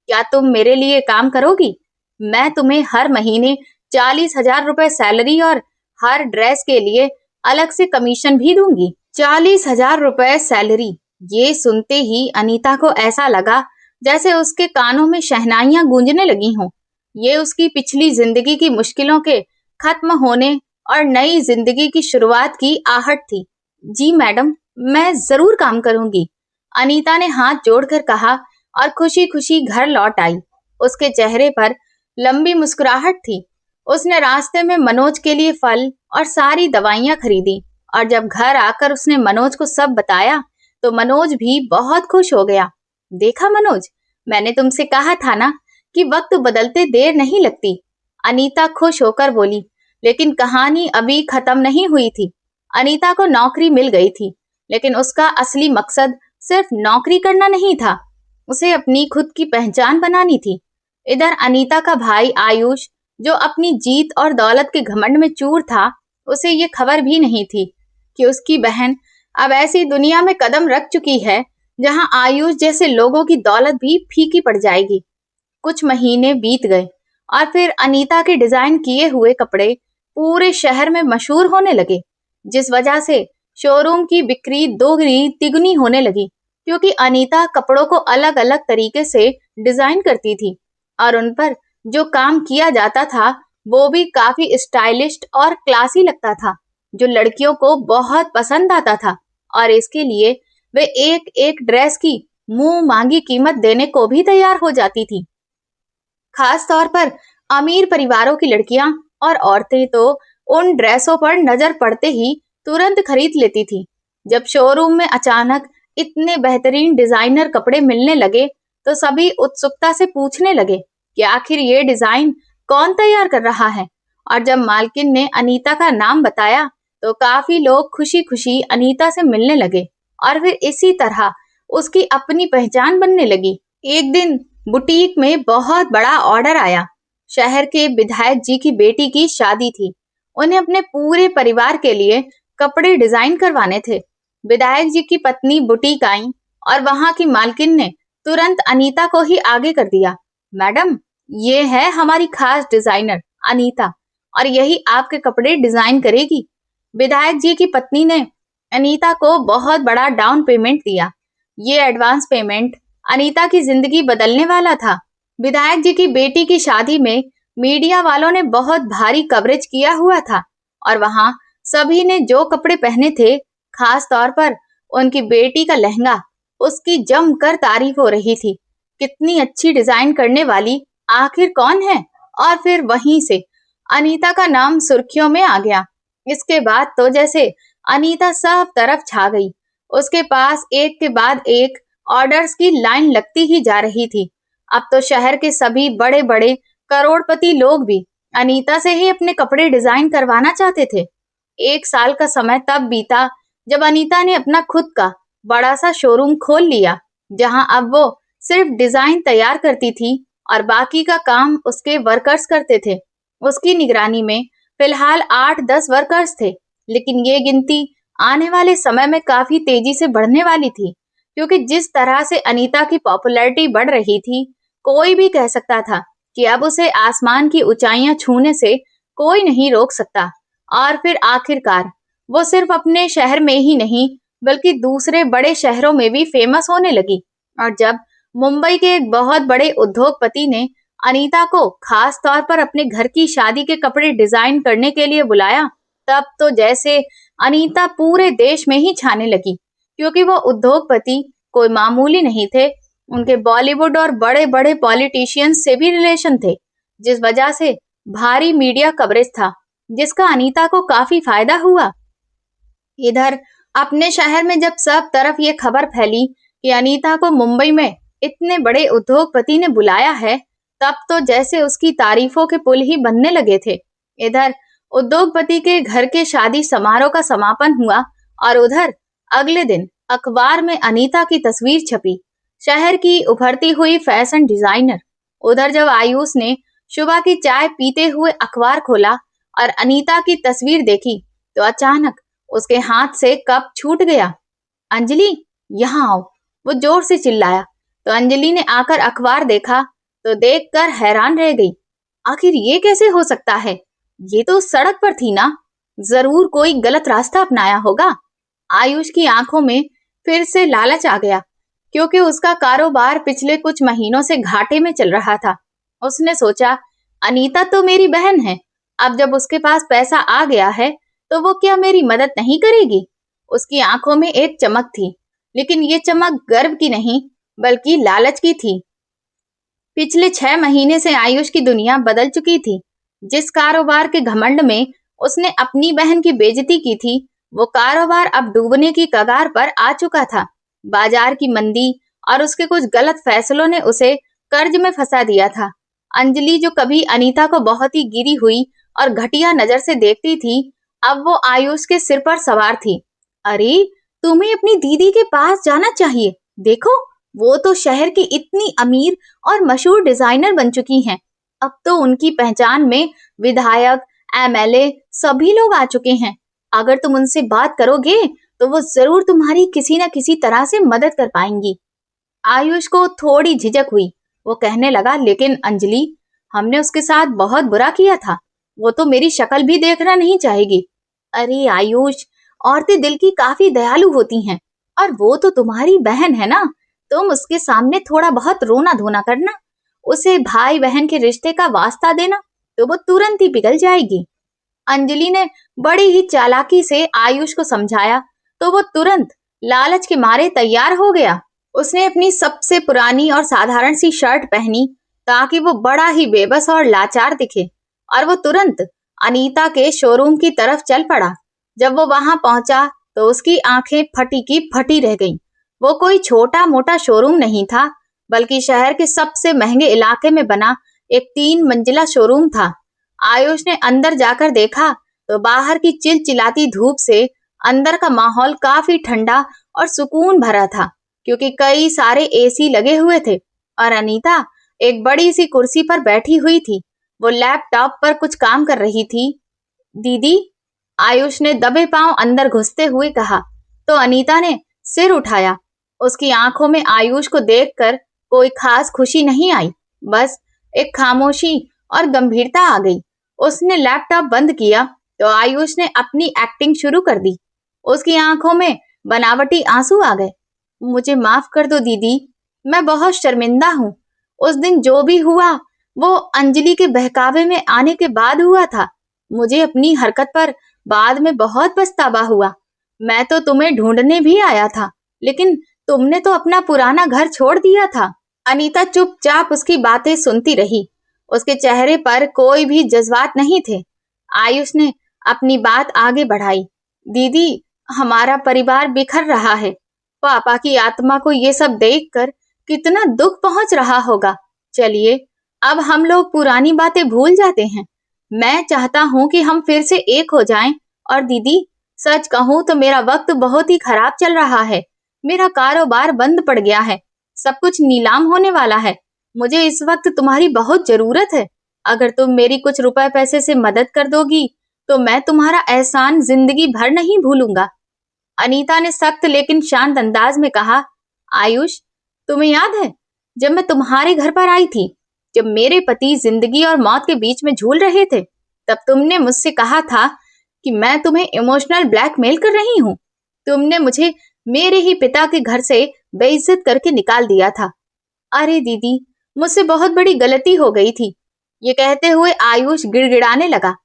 क्या तुम मेरे लिए काम करोगी? मैं तुम्हें हर महीने 40,000 रुपए सैलरी और हर ड्रेस के लिए अलग से कमीशन भी दूंगी। 40,000 रुपए सैलरी। ये सुनते ही अनीता को ऐसा लगा जैसे उसके कानों में शहनाइयां गूंजने लगी हों। ये उसकी पिछली जिंदगी की मुश्किलों के खत्म होने और नई जिंदगी की शुरुआत की आहट थी। जी मैडम, मैं जरूर काम करूंगी। अनीता ने हाथ जोड़कर कहा और खुशी खुशी घर लौट आई। उसके चेहरे पर लंबी मुस्कुराहट थी। उसने रास्ते में मनोज के लिए फल और सारी दवाइयां खरीदी, और जब घर आकर उसने मनोज को सब बताया तो मनोज भी बहुत खुश हो गया। देखा मनोज, मैंने तुमसे कहा था ना कि वक्त बदलते देर नहीं लगती। अनीता खुश होकर बोली। लेकिन कहानी अभी खत्म नहीं हुई थी। अनीता को नौकरी मिल गई थी, लेकिन उसका असली मकसद सिर्फ नौकरी करना नहीं था। उसे अपनी खुद की पहचान बनानी थी। इधर अनीता का भाई आयुष, जो अपनी जीत और दौलत के घमंड में चूर था, उसे ये खबर भी नहीं थी कि उसकी बहन अब ऐसी दुनिया में कदम रख चुकी है जहां आयुष जैसे लोगों की दौलत भी फीकी पड़ जाएगी। कुछ महीने बीत गए और फिर अनीता के डिजाइन किए हुए कपड़े पूरे शहर में मशहूर होने लगे, जिस वजह से शोरूम की बिक्री दोगुनी तिगुनी होने लगी, क्योंकि अनीता कपड़ों को अलग अलग तरीके से डिजाइन करती थी और उन पर जो काम किया जाता था वो भी काफी स्टाइलिश और क्लासी लगता था, जो लड़कियों को बहुत पसंद आता था। और इसके लिए वे एक एक ड्रेस की मुंह मांगी कीमत देने को भी तैयार हो जाती थी। खास तौर पर अमीर परिवारों की लड़कियां और औरतें तो उन ड्रेसों पर नजर पड़ते ही तुरंत खरीद लेती थी। जब शोरूम में अचानक इतने बेहतरीन डिजाइनर कपड़े मिलने लगे तो सभी उत्सुकता से पूछने लगे कि आखिर ये डिजाइन कौन तैयार कर रहा है। और जब मालकिन ने अनीता का नाम बताया तो काफी लोग खुशी खुशी अनीता से मिलने लगे और फिर इसी तरह उसकी अपनी पहचान बनने लगी। एक दिन बुटीक में बहुत बड़ा ऑर्डर आया। शहर के विधायक जी की बेटी की शादी थी। उन्हें अपने पूरे परिवार के लिए कपड़े डिजाइन करवाने थे। विधायक जी की पत्नी बुटीक आई और वहां की मालकिन ने तुरंत अनीता को ही आगे कर दिया। मैडम, ये है हमारी खास डिजाइनर अनीता और यही आपके कपड़े डिजाइन करेगी। विधायक जी की पत्नी ने अनीता को बहुत बड़ा डाउन पेमेंट दिया। ये एडवांस पेमेंट अनीता की जिंदगी बदलने वाला था। विधायक जी की बेटी की शादी में मीडिया वालों ने बहुत भारी कवरेज किया हुआ था और वहां सभी ने जो कपड़े पहने थे, खास तौर पर उनकी बेटी का लहंगा, उसकी जमकर तारीफ हो रही थी। कितनी अच्छी डिजाइन करने वाली आखिर कौन है। और फिर वहीं से अनीता का नाम सुर्खियों में आ गया। इसके बाद तो जैसे अनीता सब तरफ छा गई। उसके पास एक के बाद एक ऑर्डर्स की लाइन लगती ही जा रही थी। अब तो शहर के सभी बड़े बड़े करोड़पति लोग भी अनीता से ही अपने कपड़े डिजाइन करवाना चाहते थे। एक साल का समय तब बीता जब अनीता ने अपना खुद का बड़ा सा शोरूम खोल लिया, जहां अब वो सिर्फ डिजाइन तैयार करती थी और बाकी का काम उसके वर्कर्स करते थे। उसकी निगरानी में फिलहाल 8-10 वर्कर्स थे, लेकिन ये गिनती आने वाले समय में काफी तेजी से बढ़ने वाली थी, क्योंकि जिस तरह से अनीता की पॉपुलैरिटी बढ़ रही थी, कोई भी कह सकता था कि अब उसे आसमान की ऊंचाइयां छूने से कोई नहीं रोक सकता। और फिर आखिरकार वो सिर्फ अपने शहर में ही नहीं बल्कि दूसरे बड़े शहरों में भी फेमस होने लगी। और जब मुंबई के एक बहुत बड़े उद्योगपति ने अनीता को खास तौर पर अपने घर की शादी के कपड़े डिजाइन करने के लिए बुलाया, तब तो जैसे अनीता पूरे देश में ही छाने लगी, क्योंकि वो उद्योगपति कोई मामूली नहीं थे। उनके बॉलीवुड और बड़े बड़े पॉलिटिशियंस से भी रिलेशन थे, जिस वजह से भारी मीडिया कवरेज था, जिसका अनीता को काफी फायदा हुआ। इधर अपने शहर में जब सब तरफ ये खबर फैली कि अनीता को मुंबई में इतने बड़े उद्योगपति ने बुलाया है, तब तो जैसे उसकी तारीफों के पुल ही बनने लगे थे। इधर उद्योगपति के घर के शादी समारोह का समापन हुआ और उधर अगले दिन अखबार में अनीता की तस्वीर छपी, शहर की उभरती हुई फैशन डिजाइनर। उधर जब आयुष ने सुबह की चाय पीते हुए अखबार खोला और अनीता की तस्वीर देखी तो अचानक उसके हाथ से कप छूट गया। अंजलि, यहाँ आओ, वो जोर से चिल्लाया। तो अंजलि ने आकर अखबार देखा तो देखकर हैरान रह गई। आखिर ये कैसे हो सकता है? ये तो सड़क पर थी ना, जरूर कोई गलत रास्ता अपनाया होगा। आयुष की आंखों में फिर से लालच आ गया, क्योंकि उसका कारोबार पिछले कुछ महीनों से घाटे में चल रहा था। उसने सोचा, अनीता तो मेरी बहन है, अब जब उसके पास पैसा आ गया है तो वो क्या मेरी मदद नहीं करेगी? उसकी आंखों में एक चमक थी, लेकिन ये चमक गर्व की नहीं बल्कि लालच की थी। पिछले 6 महीने से आयुष की दुनिया बदल चुकी थी। जिस कारोबार के घमंड में उसने अपनी बहन की बेइज्जती की थी, वो कारोबार अब डूबने की कगार पर आ चुका था। बाजार की मंदी और उसके कुछ गलत फैसलों ने उसे कर्ज में फंसा दिया था। अंजलि, जो कभी अनीता को बहुत ही गिरी हुई और घटिया नजर से देखती थी, अब वो आयुष के सिर पर सवार थी। अरे, तुम्हें अपनी दीदी के पास जाना चाहिए। देखो, वो तो शहर की इतनी अमीर और मशहूर डिजाइनर बन चुकी हैं। अब तो उनकी पहचान में विधायक, एमएलए सभी लोग आ चुके हैं। अगर तुम उनसे बात करोगे तो वो जरूर तुम्हारी किसी न किसी तरह से मदद कर पाएंगी। आयुष को थोड़ी झिझक हुई। वो कहने लगा, लेकिन अंजलि, हमने उसके साथ बहुत बुरा किया था। वो तो मेरी शक्ल भी देखना नहीं चाहेगी। अरे आयुष, औरतें दिल की काफी दयालु होती हैं और वो तो तुम्हारी बहन है ना। तुम उसके सामने थोड़ा बहुत रोना धोना करना, उसे भाई बहन के रिश्ते का वास्ता देना तो वो तुरंत ही पिघल जाएगी। अंजलि ने बड़ी ही चालाकी से आयुष को समझाया तो वो तुरंत लालच के मारे तैयार हो गया। उसने अपनी सबसे पुरानी और साधारण सी शर्ट पहनी ताकि वो बड़ा ही बेबस और लाचार दिखे, और वो तुरंत अनीता के शोरूम की तरफ चल पड़ा। जब वो वहां पहुंचा तो उसकी आंखें फटी की फटी रह गईं। वो कोई छोटा मोटा शोरूम नहीं था, बल्कि शहर के सबसे महंगे इलाके में बना एक 3 मंजिला शोरूम था। आयुष ने अंदर जाकर देखा तो बाहर की चिलचिलाती धूप से अंदर का माहौल काफी ठंडा और सुकून भरा था, क्योंकि कई सारे एसी लगे हुए थे और अनीता एक बड़ी सी कुर्सी पर बैठी हुई थी। वो लैपटॉप पर कुछ काम कर रही थी। दीदी, आयुष ने दबे पांव अंदर घुसते हुए कहा तो अनीता ने सिर उठाया। उसकी आंखों में आयुष को देखकर कोई खास खुशी नहीं आई, बस एक खामोशी और गंभीरता आ गई। उसने लैपटॉप बंद किया तो आयुष ने अपनी एक्टिंग शुरू कर दी। उसकी आंखों में बनावटी आंसू आ गए। मुझे माफ कर दो दीदी, मैं बहुत शर्मिंदा हूँ। उस दिन जो भी हुआ वो अंजलि के बहकावे में आने के बाद हुआ था। मुझे अपनी हरकत पर बाद में बहुत पछतावा हुआ। मैं तो तुम्हें ढूंढने भी आया था, लेकिन तुमने तो अपना पुराना घर छोड़ दिया था। अनीता चुपचाप उसकी बातें सुनती रही। उसके चेहरे पर कोई भी जज्बात नहीं थे। आयुष ने अपनी बात आगे बढ़ाई। दीदी, हमारा परिवार बिखर रहा है। पापा की आत्मा को ये सब देखकर कितना दुख पहुंच रहा होगा। चलिए, अब हम लोग पुरानी बातें भूल जाते हैं। मैं चाहता हूँ कि हम फिर से एक हो जाएं। और दीदी, सच कहूँ तो मेरा वक्त बहुत ही खराब चल रहा है। मेरा कारोबार बंद पड़ गया है, सब कुछ नीलाम होने वाला है। मुझे इस वक्त तुम्हारी बहुत जरूरत है। अगर तुम मेरी कुछ रुपए पैसे से मदद कर दोगी तो मैं तुम्हारा एहसान जिंदगी भर नहीं भूलूंगा। अनीता ने सख्त लेकिन शांत अंदाज में कहा, आयुष, तुम्हें याद है जब मैं तुम्हारे घर पर आई थी, जब मेरे पति जिंदगी और मौत के बीच में झूल रहे थे, तब तुमने मुझसे कहा था कि मैं तुम्हें इमोशनल ब्लैकमेल कर रही हूँ। तुमने मुझे मेरे ही पिता के घर से बेइज्जत करके निकाल दिया था। अरे दीदी, मुझसे बहुत बड़ी गलती हो गई थी। ये कहते हुए आयुष गिड़गिड़ाने लगा।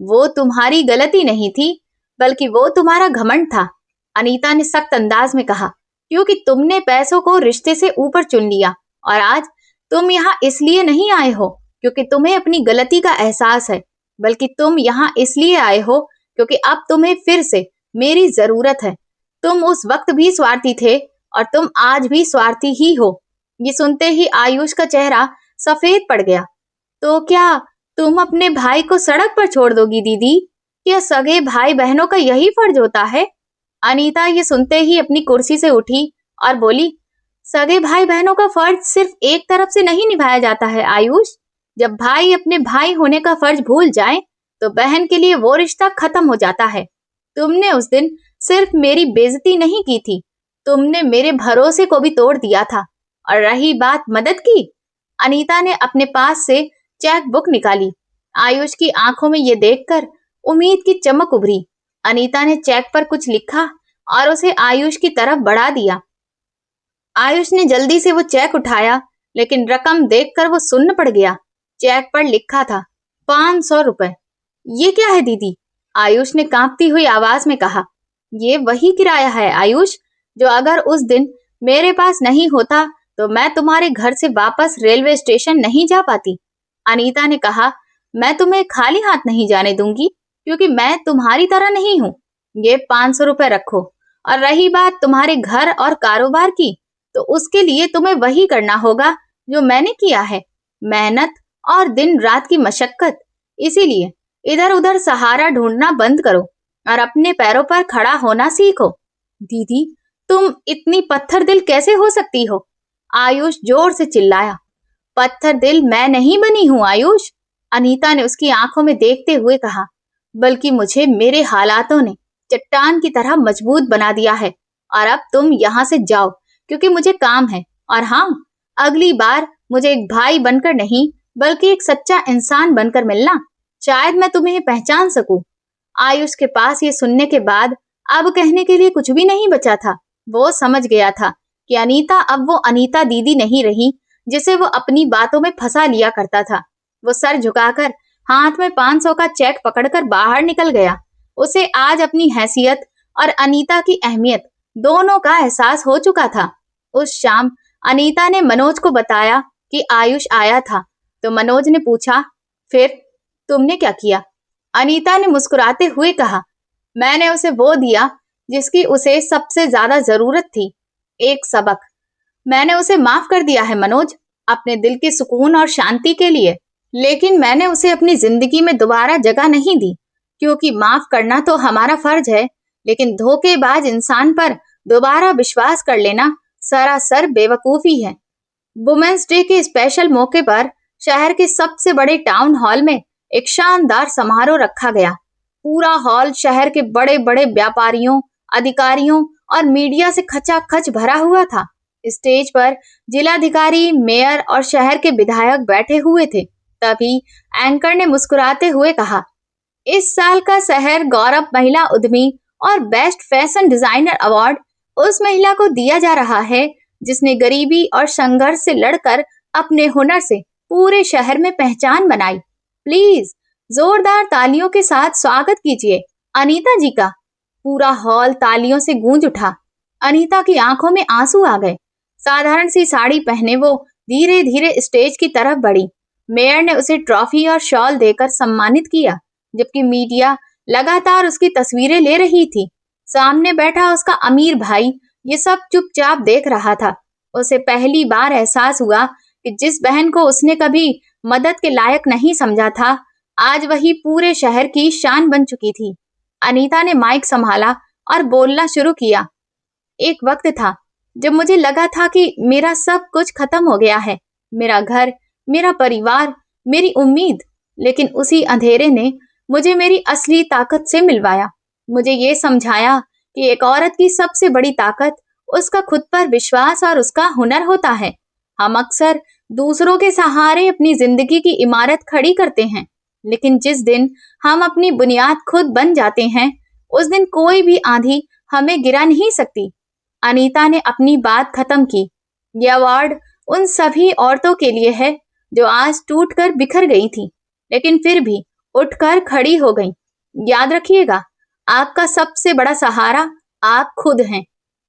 वो तुम्हारी गलती नहीं थी, बल्कि वो तुम्हारा घमंड था, अनीता ने सख्त अंदाज में कहा, क्योंकि तुमने पैसों को रिश्ते से ऊपर चुन लिया। और आज तुम यहाँ इसलिए नहीं आए हो क्योंकि तुम्हें अपनी गलती का एहसास है, बल्कि तुम यहाँ इसलिए आए हो क्योंकि अब तुम्हें फिर से मेरी जरूरत है। तुम उस वक्त भी स्वार्थी थे और तुम आज भी स्वार्थी ही हो। ये सुनते ही आयुष का चेहरा सफेद पड़ गया। तो क्या तुम अपने भाई को सड़क पर छोड़ दोगी दीदी? क्या सगे भाई बहनों का यही फर्ज होता है? अनीता ये सुनते ही अपनी कुर्सी से उठी और बोली, सगे भाई बहनों का फर्ज सिर्फ एक तरफ से नहीं निभाया जाता है आयुष। जब भाई अपने भाई होने का फर्ज भूल जाए तो बहन के लिए वो रिश्ता खत्म हो जाता है। तुमने उस दिन सिर्फ मेरी बेइज्जती नहीं की थी, तुमने मेरे भरोसे को भी तोड़ दिया था। और रही बात मदद की, अनीता ने अपने पास से चेक बुक निकाली। आयुष की आंखों में ये देखकर उम्मीद की चमक उभरी। अनीता ने चेक पर कुछ लिखा और उसे आयुष की तरफ बढ़ा दिया। आयुष ने जल्दी से वो चेक उठाया, लेकिन रकम देखकर वो सुन्न पड़ गया। चेक पर लिखा था 500 रुपए। ये क्या है दीदी? आयुष ने कांपती हुई आवाज में कहा। ये वही किराया है आयुष, जो अगर उस दिन मेरे पास नहीं होता तो मैं तुम्हारे घर से वापस रेलवे स्टेशन नहीं जा पाती। अनीता ने कहा, मैं तुम्हें खाली हाथ नहीं जाने दूंगी, क्योंकि मैं तुम्हारी तरह नहीं हूँ। ये 500 रुपए रखो। और रही बात तुम्हारे घर और कारोबार की, तो उसके लिए तुम्हें वही करना होगा जो मैंने किया है, मेहनत और दिन रात की मशक्कत। इसीलिए इधर उधर सहारा ढूंढना बंद करो और अपने पैरों पर खड़ा होना सीखो। दीदी, तुम इतनी पत्थर दिल कैसे हो सकती हो? आयुष जोर से चिल्लाया। पत्थर दिल मैं नहीं बनी हूँ आयुष, अनीता ने उसकी आंखों में देखते हुए कहा, बल्कि मुझे मेरे हालातों ने चट्टान की तरह मजबूत बना दिया है। और अब तुम यहाँ से जाओ, क्योंकि मुझे काम है। और हाँ, अगली बार मुझे एक भाई बनकर नहीं, बल्कि एक सच्चा इंसान बनकर मिलना, शायद मैं तुम्हें पहचान सकूं। आयुष के पास ये सुनने के बाद अब कहने के लिए कुछ भी नहीं बचा था। वो समझ गया था कि अनीता अब वो अनीता दीदी नहीं रही जिसे वो अपनी बातों में फंसा लिया करता था। वो सर झुकाकर हाथ में 500 का चेक पकड़कर बाहर निकल गया। उसे आज अपनी हैसियत और अनीता की अहमियत दोनों का एहसास हो चुका था। उस शाम अनीता ने मनोज को बताया कि आयुष आया था, तो मनोज ने पूछा, फिर तुमने क्या किया? अनीता ने मुस्कुराते हुए कहा, मैंने उसे वो दिया जिसकी उसे सबसे ज्यादा जरूरत थी, एक सबक। मैंने उसे माफ कर दिया है मनोज, अपने दिल के सुकून और शांति के लिए। लेकिन मैंने उसे अपनी जिंदगी में दोबारा जगह नहीं दी, क्योंकि माफ करना तो हमारा फर्ज है, लेकिन धोखेबाज इंसान पर दोबारा विश्वास कर लेना सरासर बेवकूफी है। वुमेन्स डे के स्पेशल मौके पर शहर के सबसे बड़े टाउन हॉल में एक शानदार समारोह रखा गया। पूरा हॉल शहर के बड़े बड़े व्यापारियों, अधिकारियों और मीडिया से खचाखच भरा हुआ था। स्टेज पर जिलाधिकारी, मेयर और शहर के विधायक बैठे हुए थे। तभी एंकर ने मुस्कुराते हुए कहा, इस साल का शहर गौरव महिला उद्यमी और बेस्ट फैशन डिजाइनर अवार्ड उस महिला को दिया जा रहा है जिसने गरीबी और संघर्ष से लड़कर अपने हुनर से पूरे शहर में पहचान बनाई। प्लीज जोरदार तालियों के साथ स्वागत कीजिए अनीता जी का। पूरा हॉल तालियों से गूंज उठा। अनीता की आंखों में आंसू आ गए। साधारण सी साड़ी पहने वो धीरे धीरे स्टेज की तरफ बढ़ी। मेयर ने उसे ट्रॉफी और शॉल देकर सम्मानित किया, जबकि मीडिया लगातार उसकी तस्वीरें ले रही थी। सामने बैठा उसका अमीर भाई ये सब चुपचाप देख रहा था। उसे पहली बार एहसास हुआ कि जिस बहन को उसने कभी मदद के लायक नहीं समझा था, आज वही पूरे शहर की शान बन चुकी थी। अनीता ने माइक संभाला और बोलना शुरू किया। एक वक्त था जब मुझे लगा था कि मेरा सब कुछ खत्म हो गया है, मेरा घर, मेरा परिवार, मेरी उम्मीद। लेकिन उसी अंधेरे ने मुझे मेरी असली ताकत से मिलवाया। मुझे ये समझाया कि एक औरत की सबसे बड़ी ताकत उसका खुद पर विश्वास और उसका हुनर होता है। हम अक्सर दूसरों के सहारे अपनी जिंदगी की इमारत खड़ी करते हैं, लेकिन जिस दिन हम अपनी बुनियाद खुद बन जाते हैं, उस दिन कोई भी आंधी हमें गिरा नहीं सकती। अनीता ने अपनी बात खत्म की। यह अवार्ड उन सभी औरतों के लिए है जो आज टूटकर बिखर गई थी, लेकिन फिर भी उठकर खड़ी हो गई। याद रखिएगा, आपका सबसे बड़ा सहारा आप खुद हैं।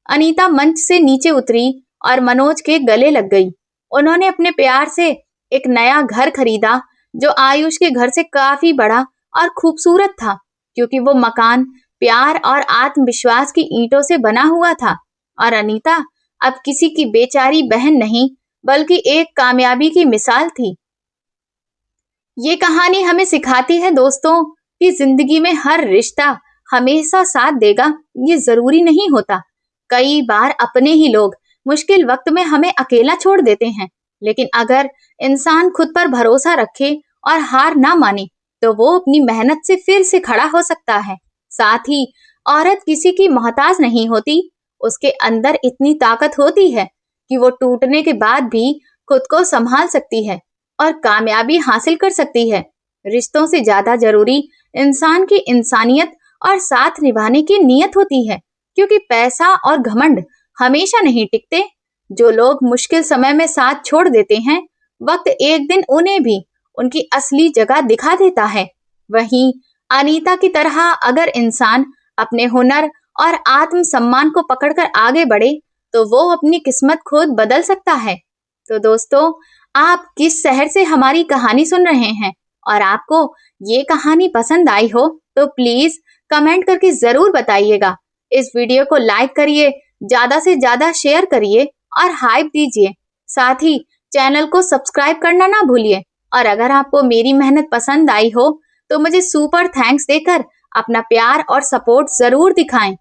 अनीता मंच से नीचे उतरी और मनोज के गले लग गई। उन्होंने अपने प्यार से एक नया घर खरीदा जो आयुष के घर से काफी बड़ा और खूबसूरत था, क्योंकि वो मकान प्यार और आत्मविश्वास की ईंटों से बना हुआ था। और अनीता अब किसी की बेचारी बहन नहीं, बल्कि एक कामयाबी की मिसाल थी। ये कहानी हमें सिखाती है दोस्तों कि जिंदगी में हर रिश्ता हमेशा साथ देगा, ये जरूरी नहीं होता। कई बार अपने ही लोग मुश्किल वक्त में हमें अकेला छोड़ देते हैं, लेकिन अगर इंसान खुद पर भरोसा रखे और हार ना माने, तो वो अपनी मेहनत से फिर से खड़ा हो सकता है। साथ ही औरत किसी की मोहताज नहीं होती, उसके अंदर इतनी ताकत होती है कि वो टूटने के बाद भी खुद को संभाल सकती है और कामयाबी हासिल कर सकती है। रिश्तों से ज्यादा जरूरी इंसान की इंसानियत और साथ निभाने की नीयत होती है, क्योंकि पैसा और घमंड हमेशा नहीं टिकते। जो लोग मुश्किल समय में साथ छोड़ देते हैं, वक्त एक दिन उन्हें भी उनकी असली जगह दिखा देता है। वहीं अनीता की तरह अगर इंसान अपने हुनर और आत्म सम्मान को पकड़कर आगे बढ़े, तो वो अपनी किस्मत खुद बदल सकता है। तो दोस्तों, आप किस शहर से हमारी कहानी सुन रहे हैं और आपको ये कहानी पसंद आई हो, तो प्लीज कमेंट करके जरूर बताइएगा। इस वीडियो को लाइक करिए, ज्यादा से ज्यादा शेयर करिए और हाइप दीजिए। साथ ही चैनल को सब्सक्राइब करना ना भूलिए। और अगर आपको मेरी मेहनत पसंद आई हो, तो मुझे सुपर थैंक्स देकर अपना प्यार और सपोर्ट जरूर दिखाएं,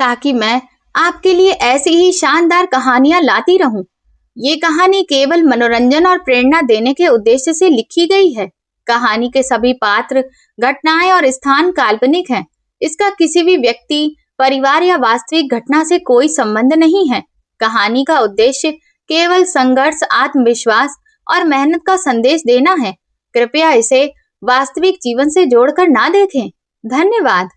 ताकि मैं आपके लिए ऐसी ही शानदार कहानियां लाती रहूं। ये कहानी केवल मनोरंजन और प्रेरणा देने के उद्देश्य से लिखी गई है। कहानी के सभी पात्र, घटनाएं और स्थान काल्पनिक हैं। इसका किसी भी व्यक्ति, परिवार या वास्तविक घटना से कोई संबंध नहीं है। कहानी का उद्देश्य केवल संघर्ष, आत्मविश्वास और मेहनत का संदेश देना है। कृपया इसे वास्तविक जीवन से जोड़कर ना देखें। धन्यवाद।